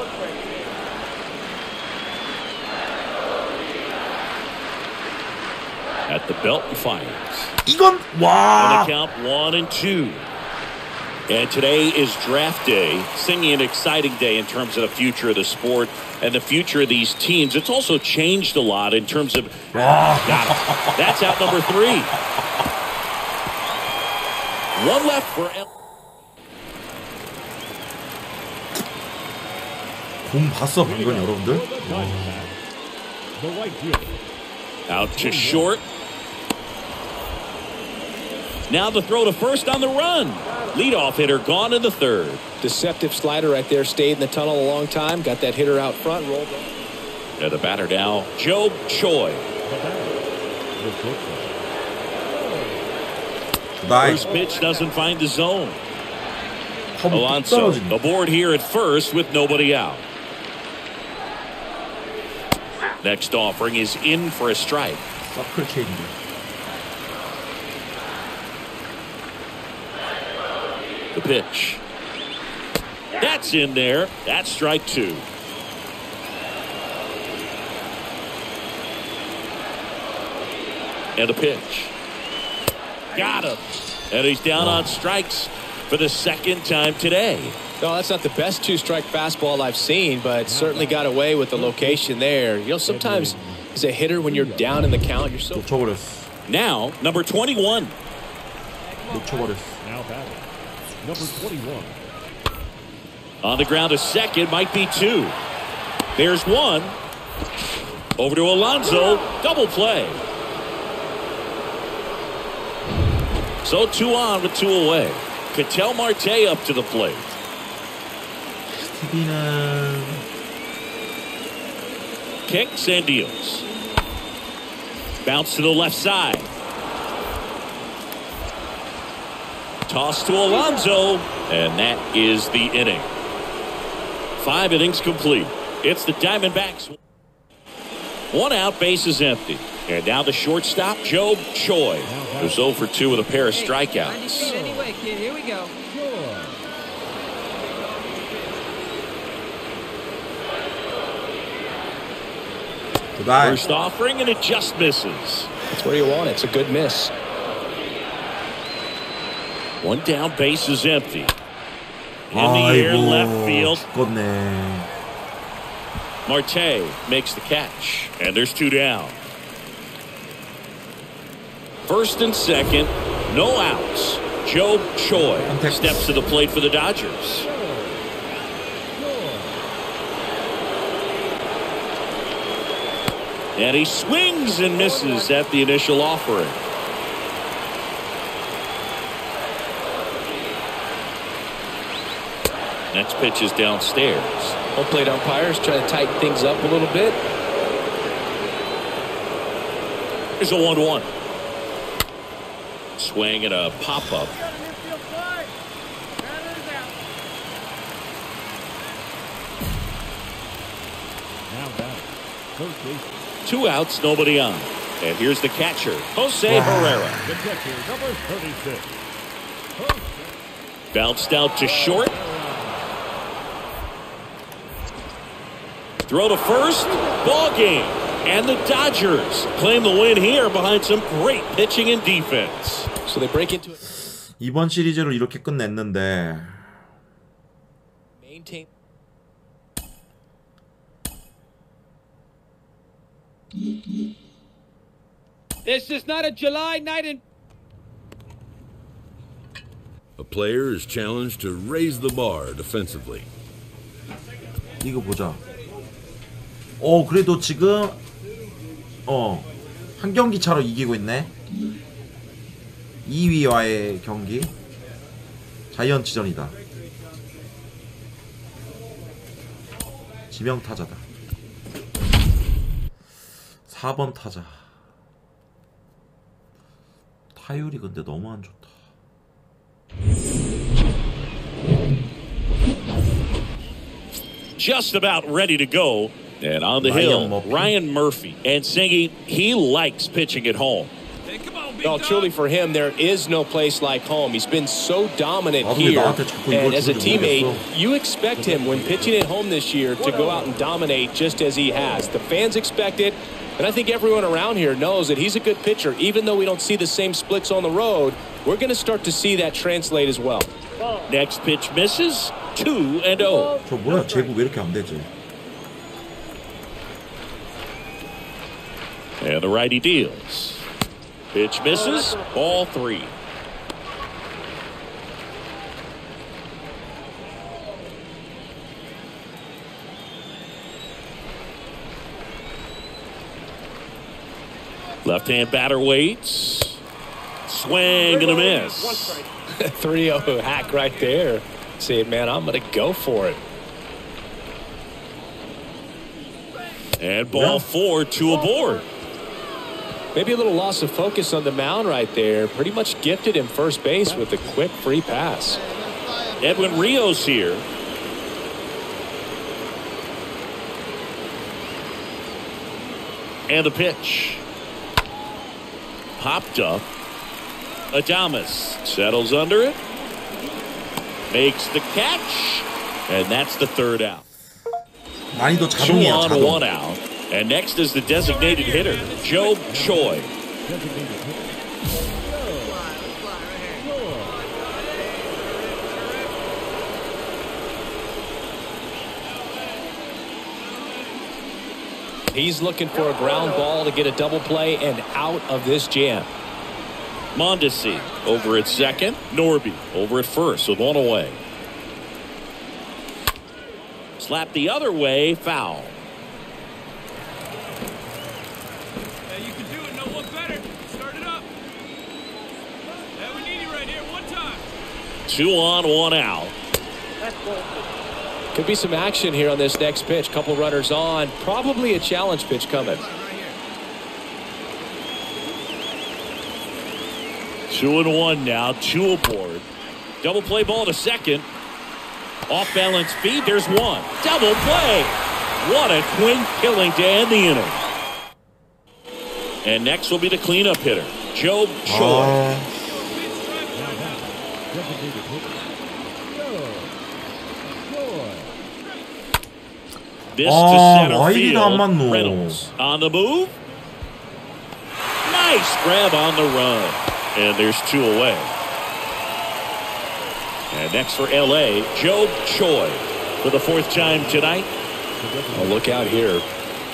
At the belt and fires. 이건 와. On the count 1-2. And today is draft day, singing an exciting day in terms of the future of the sport and the future of these teams. It's also changed a lot in terms of. That's out number 3. 1 left for 공 봤어 이건 여러분들? Out to short. Now the throw to first on the run. Leadoff hitter gone in the 3rd. Deceptive slider right there. Stayed in the tunnel a long time. Got that hitter out front. Rolled up. And the batter now, Job Choi. First pitch doesn't find the zone. Alonso aboard here at first with nobody out. Next offering is in for a strike. The pitch. That's in there. That's strike 2. And the pitch. Got him. And he's down on strikes for the 2nd time today. No, that's not the best 2-strike fastball I've seen, but certainly got away with the location there. You know, sometimes as a hitter, when you're down in the count, you're so. Now, number 21. Now batting, number 21. On the ground to second, might be 2. There's 1. Over to Alonso, double play. So 2 on with 2 away. Ketel Marte up to the plate. Kicks and deals. Bounce to the left side. Toss to Alonso, and that is the inning. 5 innings complete. It's the Diamondbacks. 1 out, base is empty. And now the shortstop, Job Choi, who's 0 for 2 with a pair of strikeouts. Anyway, kid, here we go. First offering, and it just misses. That's where you want it. It's a good miss. 1 down, base is empty. In the air, left field. 죽겠네. Marte makes the catch, and there's 2 down. First and second, no outs. Joe Choi steps to the plate for the Dodgers. And he swings and misses at the initial offering. Next pitch is downstairs. Home plate umpires trying to tighten things up a little bit. Here's a 1-1. Swing and a pop-up. Now back. First base. 2 outs, nobody on. And here's the catcher, Jose Herrera. The catcher, number 36. Bounced out to short. Throw to first. Ball game. And the Dodgers claim the win here behind some great pitching and defense. So they break into it. 이번 시리즈를 이렇게 끝냈는데 Maintain. This is not a July night in. A player is challenged to raise the bar defensively. 이거 보자. 그래도 지금 한 경기 차로 이기고 있네. 2위와의 경기. 자이언츠전이다. 지명 타자다. 4번 타자. 타율이 근데 너무 안 좋다. Just about ready to go. And on the hill, Ryan Murphy. And singing, he likes pitching at home. No, truly for him, there is no place like home. He's been so dominant here. And as a teammate, you expect him when pitching at home this year to go out and dominate just as he has. The fans expect it. And I think everyone around here knows that he's a good pitcher. Even though we don't see the same splits on the road, we're going to start to see that translate as well. Next pitch misses. 2-0. 저 뭐야? 제구 왜 이렇게 안 되지? And the righty deals. Pitch misses. Ball 3. Left-hand batter waits. Swing and a miss. 3-0 hack right there. Saying, man, I'm going to go for it. And ball 4, 2 aboard. Maybe a little loss of focus on the mound right there. Pretty much gifted him first base with a quick free pass. Edwin Rios here. And the pitch. Popped up. Adames settles under it. Makes the catch. And that's the 3rd out. 난이도 2 자동이야, on, 자동. 1 out. And next is the designated hitter, Joe Choi. He's looking for a ground ball to get a double play and out of this jam. Mondesi over at second. Norby over at first with 1 away. Slap the other way, foul. Yeah, you can do it. No one better. Start it up. Yeah, we need you right here. 1 time. 2 on, 1 out. Could be some action here on this next pitch. Couple runners on. Probably a challenge pitch coming. 2-1 now. 2 aboard. Double play ball to second. Off balance feed. There's 1. Double play. What a quick killing to end the inning. And next will be the cleanup hitter, Joe Choi. This to center field. Reynolds on the move. Nice grab on the run. And there's 2 away. And next for LA, Joe Choi for the 4th time tonight. Oh, look out here.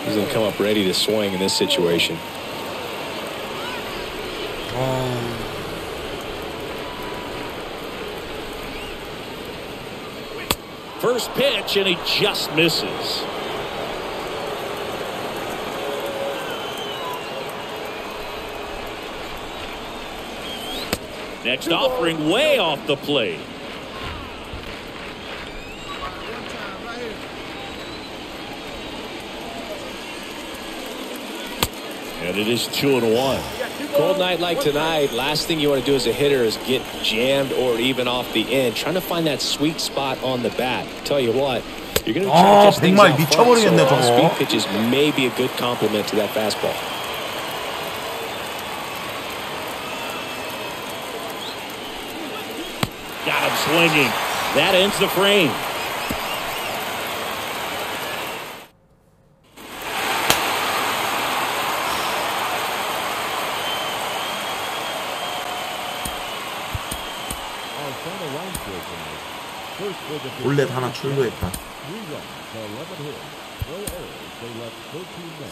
He's going to come up ready to swing in this situation. First pitch, and he just misses. Next offering way off the plate. And it is 2-1. Cold night like tonight, last thing you want to do as a hitter is get jammed or even off the end. Trying to find that sweet spot on the bat. Tell you what, you're going to try to catch things out front, so speed pitches may be a good complement to that fastball. Got him swinging. That ends the frame. 볼넷 하나 출루했다.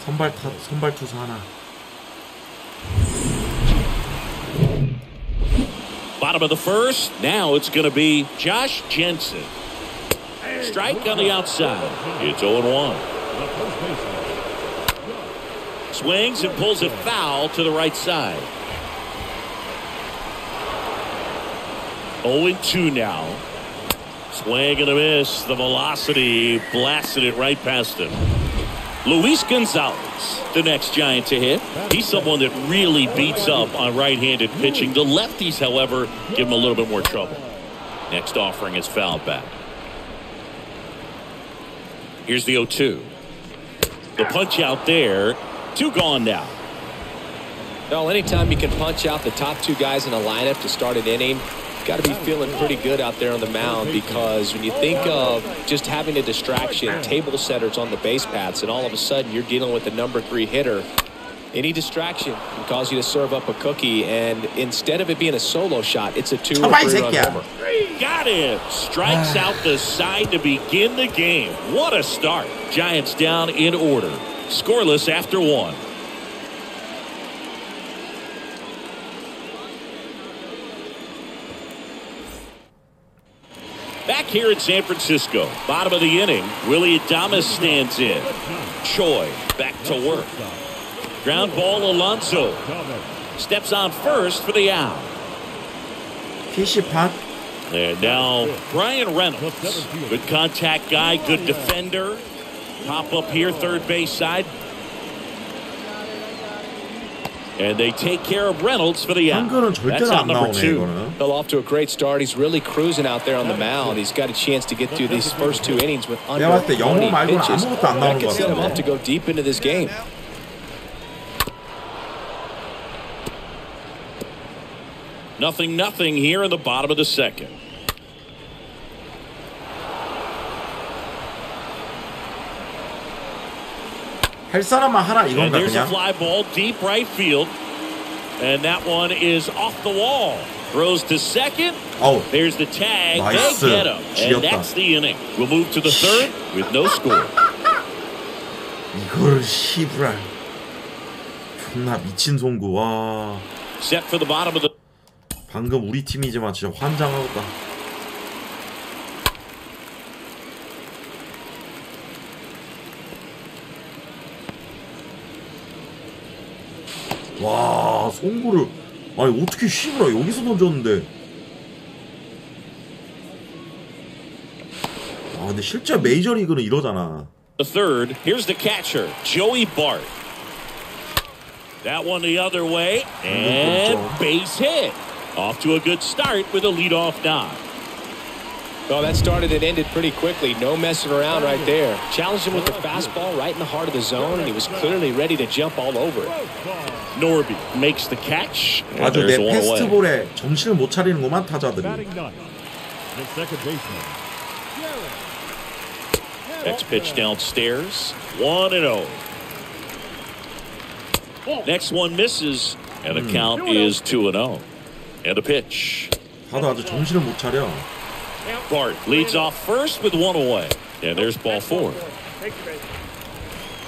선발 투수 하나. Bottom of the first. Now it's going to be Josh Jensen. Strike on the outside. It's 0-1. Swings and pulls it foul to the right side. 0-2 now. Swing and a miss. The velocity blasted it right past him. Luis Gonzalez, the next Giant to hit. He's someone that really beats up on right-handed pitching. The lefties, however, give him a little bit more trouble. Next offering is fouled back. Here's the 0-2. The punch out there. 2 gone now. Well, anytime you can punch out the top 2 guys in a lineup to start an inning, got to be feeling pretty good out there on the mound, because when you think of just having a distraction, table setters on the base paths, and all of a sudden you're dealing with the number 3 hitter, any distraction can cause you to serve up a cookie, and instead of it being a solo shot, it's a 2 or 3 run homer. Got him. Strikes out the side to begin the game. What a start. Giants down in order. Scoreless after 1. Back here in San Francisco, bottom of the inning, Willie Adames stands in. Choi back to work. Ground ball, Alonso steps on first for the out. PC And now Brian Reynolds, good contact guy, good defender. Pop up here, third base side. And they take care of Reynolds for the out. That's out number 2. Well, off to a great start. He's really cruising out there on the mound. He's got a chance to get through these first 2 innings with under 20 pitches. That can set him up to go deep into this game. Nothing here in the bottom of the second. 할 사람만 하라 이건가 And there's a 그냥? fly ball deep right field. And that one is off the wall. Throws to second. Oh, there's the tag. 나이스. They get him. 지렸다. And that's the inning. We'll move to the third with no score. 이걸 씨부랄. 존나 미친 송구. 와. Set for the bottom of the. 방금 우리 팀이지만 진짜 환장하겠다. 와, 송구를 아니 어떻게 씨부라 여기서 던졌는데. 아, 근데 실제 메이저리그는 이러잖아. The third. Here's the catcher, Joey Bart. That one the other way, and base hit. Off to a good start with a leadoff knock. Well, that started and ended pretty quickly. No messing around right there. Challenged him with the fastball right in the heart of the zone, and he was clearly ready to jump all over it. Norby makes the catch. 아주 내 패스트볼에 정신을 못 차리는구만 타자들이. Next pitch downstairs. 1-0. Next one misses, and the count is 2-0. And a pitch. 다들 아주 정신을 못 차려. Bart leads off first with one away. And there's ball 4.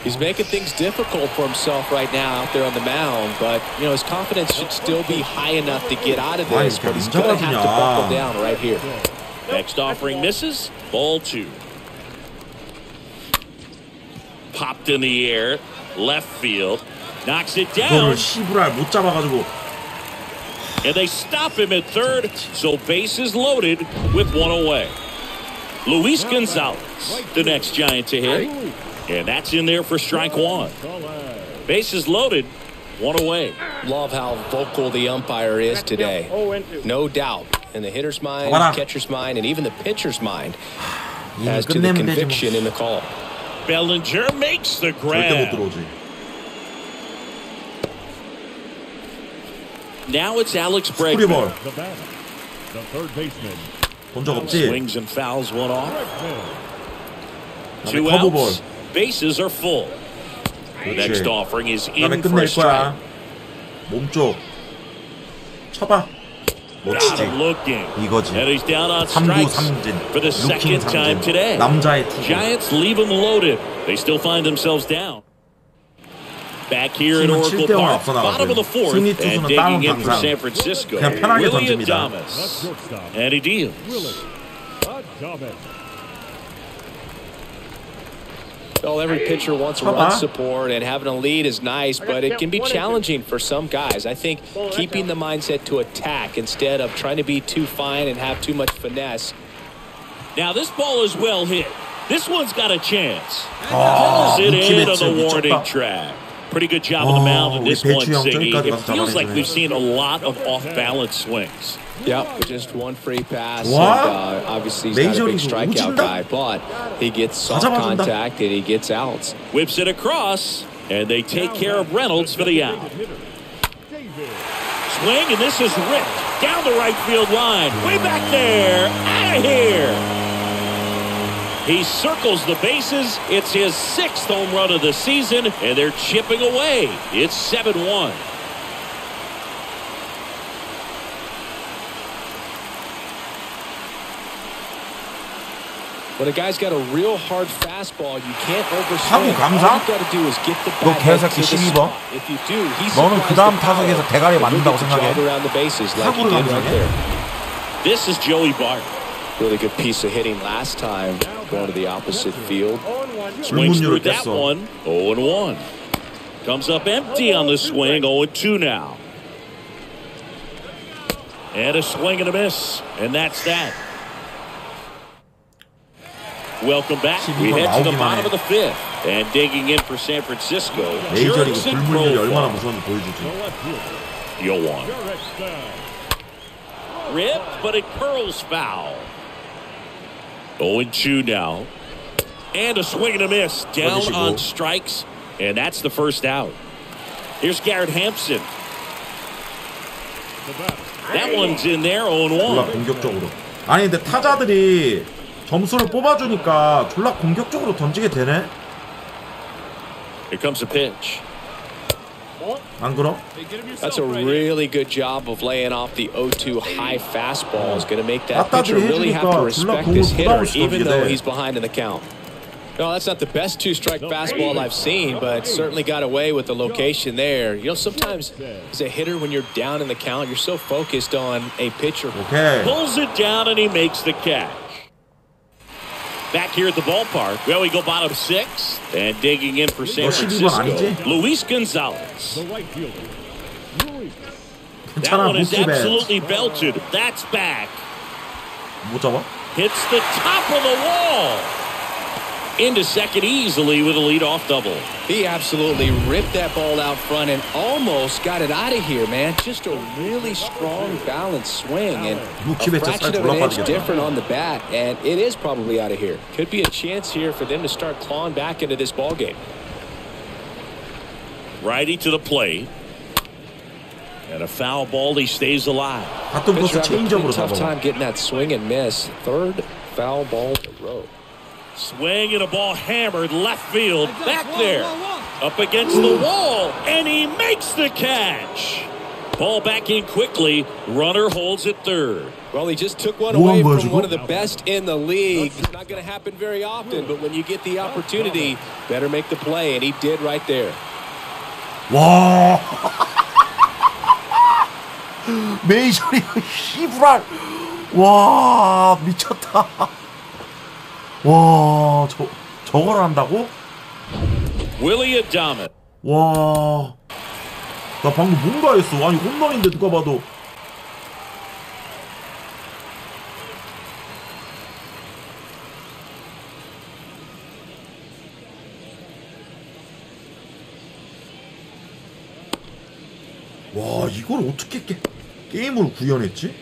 He's making things difficult for himself right now out there on the mound, but you know his confidence should still be high enough to get out of this. But he's going to have to buckle down right here. Next offering misses. Ball 2. Popped in the air, left field, knocks it down. 이거를 시부랄 못 잡아가지고. And they stop him at third, so bases loaded with one away. Luis Gonzalez, the next Giant to hit. And that's in there for strike 1. Bases loaded, one away. Love how vocal the umpire is today. No doubt. In the hitter's mind, catcher's mind, and even the pitcher's mind as to the conviction in the call. Bellinger makes the grab. Now it's Alex Bregman. The third baseman. Swings and fouls one off. 2 outs. Bases are full. Next offering is in for a strike. 몸쪽 쳐봐. 멋지지. 이거지. And he's down on 3구 strikes 3진. for the second time today. 남자의 투구. Giants leave them loaded. They still find themselves down. Back here at Oracle Park, bottom of the 4th, and digging in for San Francisco, Willie Adames. And he deals. Well, every pitcher wants run support, and having a lead is nice, but it can be challenging for some guys. I think keeping the mindset to attack instead of trying to be too fine and have too much finesse. Now this ball is well hit. This one's got a chance. Pulls it in on the warning track. Pretty good job on the mound in this one, Ziggy. It feels like we've seen a lot of off-balance swings. Yep, just one free pass. And, obviously, he's not a big strikeout guy, but he gets soft contact and he gets outs. Whips it across, and they take care of Reynolds for the out. Swing, and this is ripped down the right field line. Way back there. Out of here. He circles the bases. It's his 6th home run of the season, and they're chipping away. It's 7-1. When a guy's got a real hard fastball, you can't overswing. 타구 감사? All you got to do is get the 너 bat 개새끼 to the 12번? spot. If you do, he's 너는 그 다음 타석에서 대가리 맞는다고 생각해? around the bases like he 타구를 did right 감상해? there. This is Joey Bart. Really good piece of hitting last time, going to the opposite field. Swings through that one. 0-1. Comes up empty on the swing. 0-2 now. And a swing and a miss. And that's that. Welcome back. We head to the bottom of the 5th. And digging in for San Francisco. 메이저리그 불문율이 얼마나 무서운지 보여주지. Yoan. Ripped, but it curls foul. 0-2 now. And a swing and a miss. Down on strikes. And that's the first out. Here's Garrett Hampson. That one's in there. 0-1. 공격적으로. 아니 근데 타자들이 점수를 뽑아주니까 졸라 공격적으로 던지게 되네. Here comes a pitch. 안 그럼? That's a really good job of laying off the 0-2 high fastball. Is going to make that pitcher really have to respect this hitter, even though he's behind in the count. No, that's not the best 2-strike fastball I've seen, but certainly got away with the location there. You know, sometimes as a hitter, when you're down in the count, you're so focused on a pitcher. Pulls it down, and he makes the catch. Back here at the ballpark, well, we go bottom 6, and digging in for San Francisco, Luis Gonzalez. That one is absolutely belted. That's back. 못 잡아? Hits the top of the wall. Into second easily with a leadoff double. He absolutely ripped that ball out front and almost got it out of here, man. Just a really strong, balanced swing. And a fraction of an inch different on the bat, and it is probably out of here. Could be a chance here for them to start clawing back into this ball game. Righty to the plate. And a foul ball, he stays alive. Tough time getting that swing and miss. 3rd foul ball in a row. Swing and a ball hammered left field. Back there. Up against the wall. And he makes the catch. Ball back in quickly. Runner holds at third. Well, he just took one away from one of the best in the league. It's not going to happen very often, but when you get the opportunity, better make the play, and he did right there. 와. 메이저리그 시브랄. 와, 미쳤다. 와, 저걸 한다고? Willie Adames. 와, 나 방금 뭔가 했어. 아니 홈런인데 누가 봐도. 와, 이걸 어떻게 게임으로 구현했지?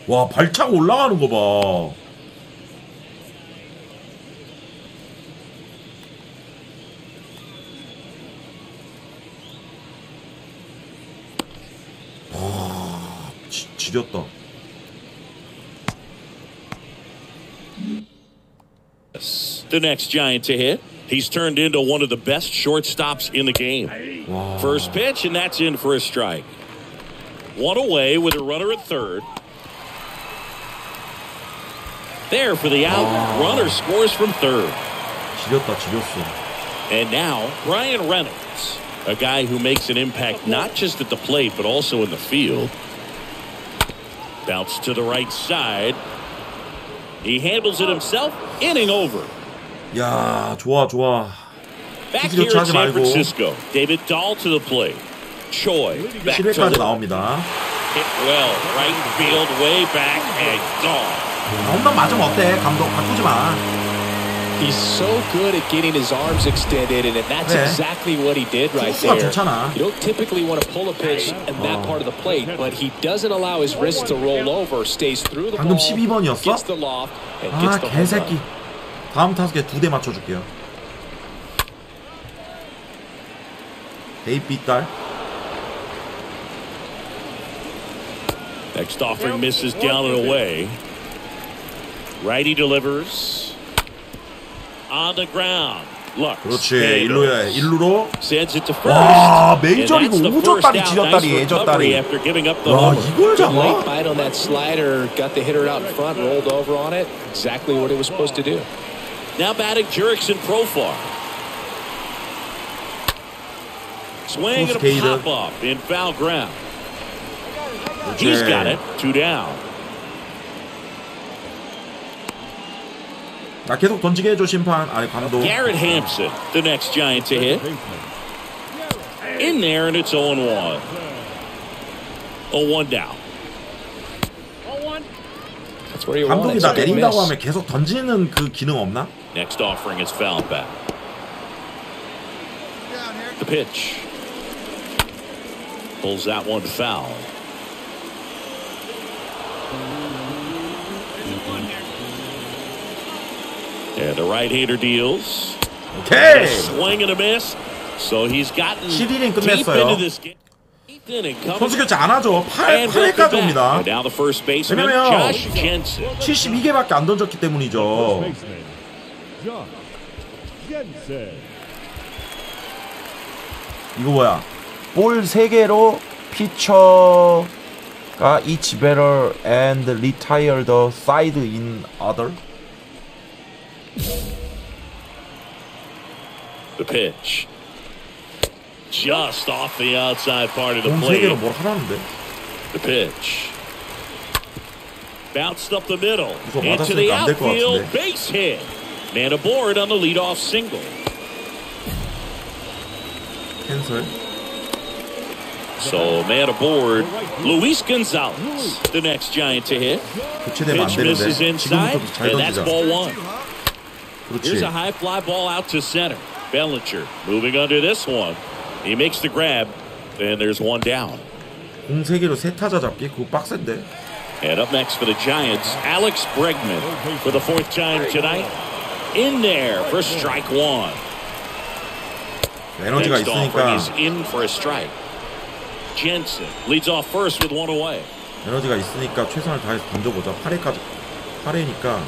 와, 발차고 올라가는 거 봐. 지렸다. The next Giant to hit. He's turned into one of the best shortstops in the game. Wow. First pitch, and that's in for a strike. One away with a runner at third. There for the out. Wow. Runner scores from third. 지렸어. And now, Ryan Reynolds, a guy who makes an impact not just at the plate, but also in the field. Bounce to the right side. He handles it himself. Inning over. 야, 좋아. Back here in San Francisco, David Dahl to the plate. Choi back to 7회까지 나옵니다. hit well, right field, way back, and gone. 홈런 맞으면 어때? 감독 바꾸지 마. He's so good at getting his arms extended, and that's exactly what he did right there. 좋잖아. You don't typically want to pull a pitch in that part of the plate, but he doesn't allow his wrist to roll over, stays through the 방금 ball, 12번이었어? gets the loft, and gets the home 개새끼. run. 다음 타석에 2대 맞춰줄게요. 데이비딸. Next offering misses down and away. Righty delivers. On the ground. Look. 그렇지. 일루로. Sends it to first. 와, 메이저리그 5조다리 지졌다리 애졌다리. 와, 이걸 잡아? Late bite on that slider, got the hitter out in front, rolled over on it. Exactly what it was supposed to do. Now batting Jurickson Profar. Swing and a pop up in foul ground. He's got it. 2 down. 나 계속 던지게 해줘 심판. 아니 감독. Garrett Hampson, the next Giant to hit. In there and it's 0-1. 0-1 down. That's where you 감독이 want 나 it. 내린다고 하면 계속 던지는 그 기능 없나? Next offering is fouled back. The pitch. Pulls that one foul. And the right-hander deals. Okay. Swing and a miss. So he's gotten 7이닝 deep 끝냈어요. into this game. 선수 교체 안 하죠. 8회까지 옵니다. Now the first baseman, 왜냐면 Josh Jensen. 72개밖에 안 던졌기 때문이죠. 이거 뭐야? 볼 3개로 피처가 each better and retire the side in other. The pitch. Just off the outside part of the 공 plate. 3개로 뭘 하라는데? The pitch. Bounced up the middle. 이거 Into the 맞았으니까 안 될 것 outfield. 같은데. Base hit. Man aboard on the leadoff single. 캔슬. So man aboard, Luis Gonzalez, the next Giant to hit. 교체되면 안 Pitch misses 되는데. inside, 지금부터 잘 and that's 던지자. ball one. Here's 그렇지. a high fly ball out to center. Bellinger moving under this one. He makes the grab, and there's one down. 공 3개로 3타자 잡기? 그거 빡센데. And up next for the Giants, Alex Bregman for the 4th time tonight. In there for strike one. 에너지가 Next offering 있으니까. is in for a strike. Jensen leads off first with one away. 에너지가 있으니까 최선을 다해서 던져보자. 8회까지. 8회니까.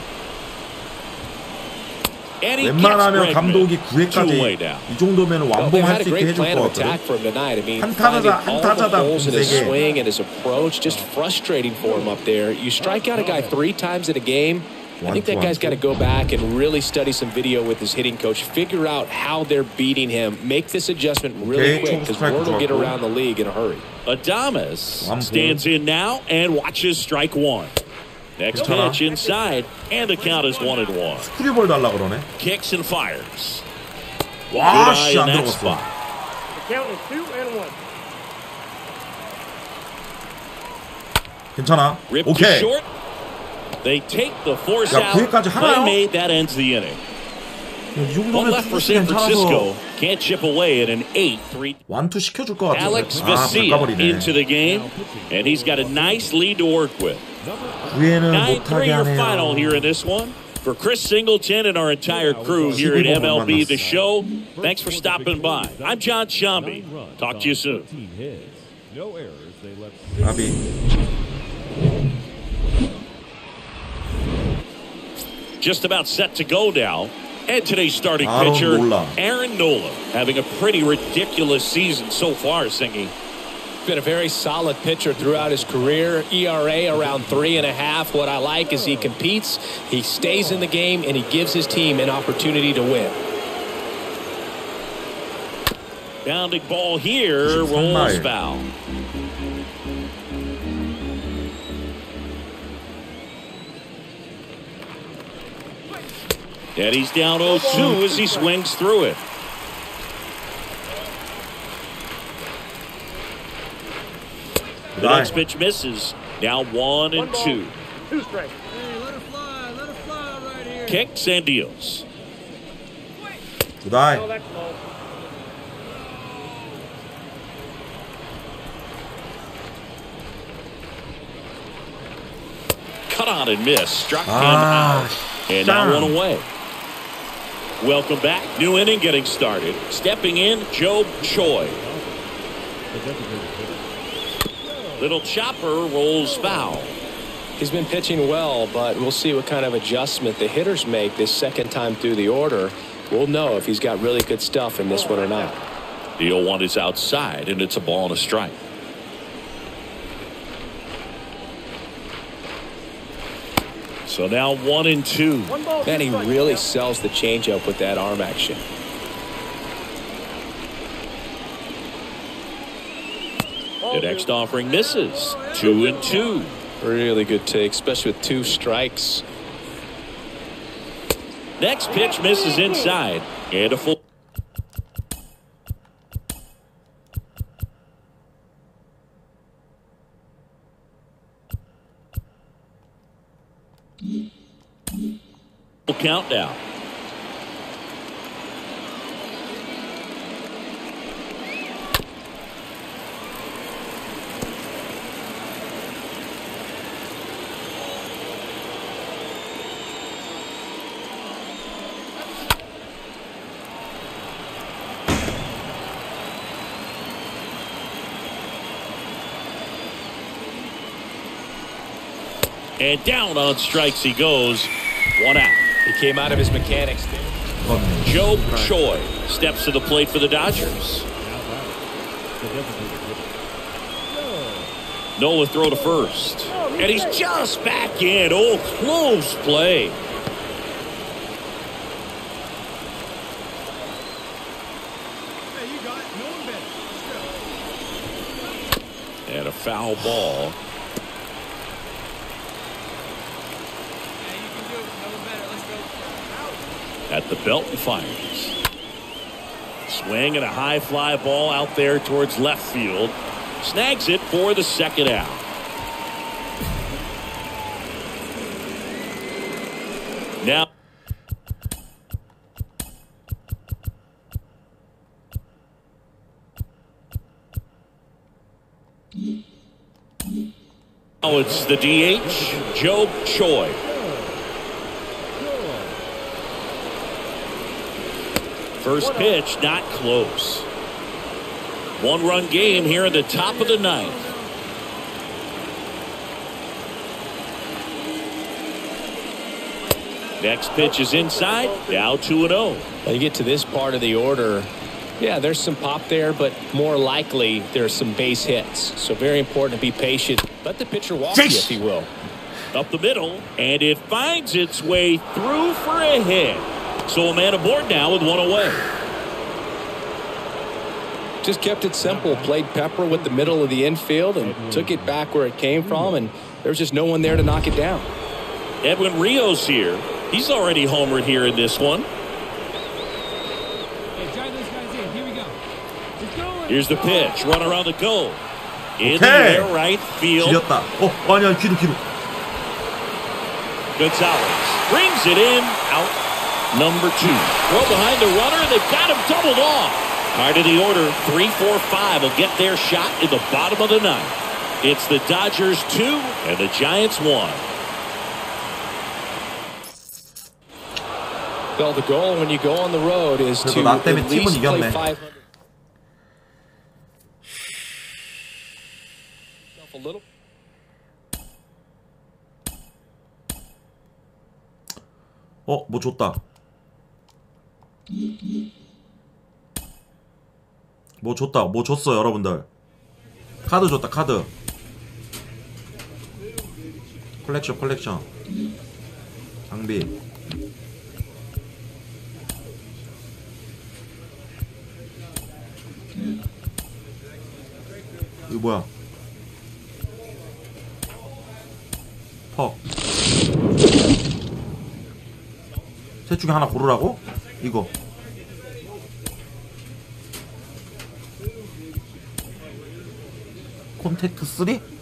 And he 웬만하면 gets 감독이 Bregman. 2away 9회까지 now. 이 정도면 Well, they've 완봉할 had a 수 있게 great 해줄 plan 것 of attack 같거든. for him tonight. I mean, 한 finding 타자당 all the 타자당 holes in his 공세게. swing and his approach, just frustrating for him up there. You strike out a guy 3 times in a game. I think that guy's got to go back and really study some video with his hitting coach. Figure out how they're beating him. Make this adjustment really quick because word will get around the league in a hurry. Adames stands in now and watches strike one. Next pitch inside, and the count is 1-1. 스크류볼 달라 그러네. Kicks and fires. 와, 씨, 안 들어갔어. The count is 2-1. 괜찮아. Ripped to 오케이. short. They take the force 야, out. 9회까지 하나요? Play made, that ends the inning. 이 One 정도면 left for 투수 San Francisco. 괜찮아서 Can't chip away at an 8-3. 완투 시켜줄 것 같은데. Alex 아, Vesia 바꿔버리네. into the game, and he's got a nice lead to work with. 9회는 9-3 못하게 your 하네요. final here in this one. For Chris Singleton and our entire crew here at MLB The Show, thanks for stopping by. I'm John Shambi. Talk to you soon. No errors. They left 아비. Just about set to go now. And today's starting Aaron pitcher, Nola. Aaron Nola, having a pretty ridiculous season so far, Singy. Been a very solid pitcher throughout his career. ERA around 3.5. What I like is he competes, he stays in the game, and he gives his team an opportunity to win. Bounding ball here, rolls foul. And he's down 0-2 as he swings through it. The next pitch misses. Now 1-2. 2 strikes. Hey, let her fly right here. Kicks and deals. 굿아이. Oh, that's low. Cut on and miss. Struck him out. And now one away. Welcome back. New inning getting started. Stepping in, Joe Choi. Little chopper rolls foul. He's been pitching well, but we'll see what kind of adjustment the hitters make this second time through the order. We'll know if he's got really good stuff in this one or not. The 0-1 is outside, and it's a ball and a strike. So now 1-2. And he really sells the changeup with that arm action. The next offering misses. 2-2. Really good take, especially with 2 strikes. Next pitch misses inside. And a full. Countdown. And down on strikes he goes. 1 out. He came out of his mechanics there. Joe Choi steps to the plate for the Dodgers. Nola throw to first. And he's just back in. Oh, close play. Hey, you got it. No one better. And a foul ball. At the belt and fires. Swing and a high fly ball out there towards left field. Snags it for the second out. Now. Now it's the DH, Joe Choi. First pitch, not close. 1-run game here in the top of the 9th. Next pitch is inside. Now 2-0. You get to this part of the order. Yeah, there's some pop there, but more likely there's some base hits. So very important to be patient. Let the pitcher walk you, if he will. Up the middle, and it finds its way through for a hit. So a man aboard now with one away. Just kept it simple. Played Pepper with the middle of the infield and took it back where it came from, and there's just no one there to knock it down. Edwin Rios here. He's already homered here in this one. Here's the pitch. Run around the goal. In the air, right field. 지렸다. 아니야, 뒤로. Gonzalez brings it in. Out. Number 2. Throw behind the runner. They've got him doubled off. Hard of the order. 3, 4, 5 will get their shot in the bottom of the ninth. It's the Dodgers 2 and the Giants 1. Well, the goal when you go on the road is to at least play 500. A little. 뭐 줬다. 뭐 줬어, 여러분들. 카드 줬다, 카드. 컬렉션. 장비. 이거 뭐야? 퍽. 셋 중에 하나 고르라고? 이거. 콘택트 3?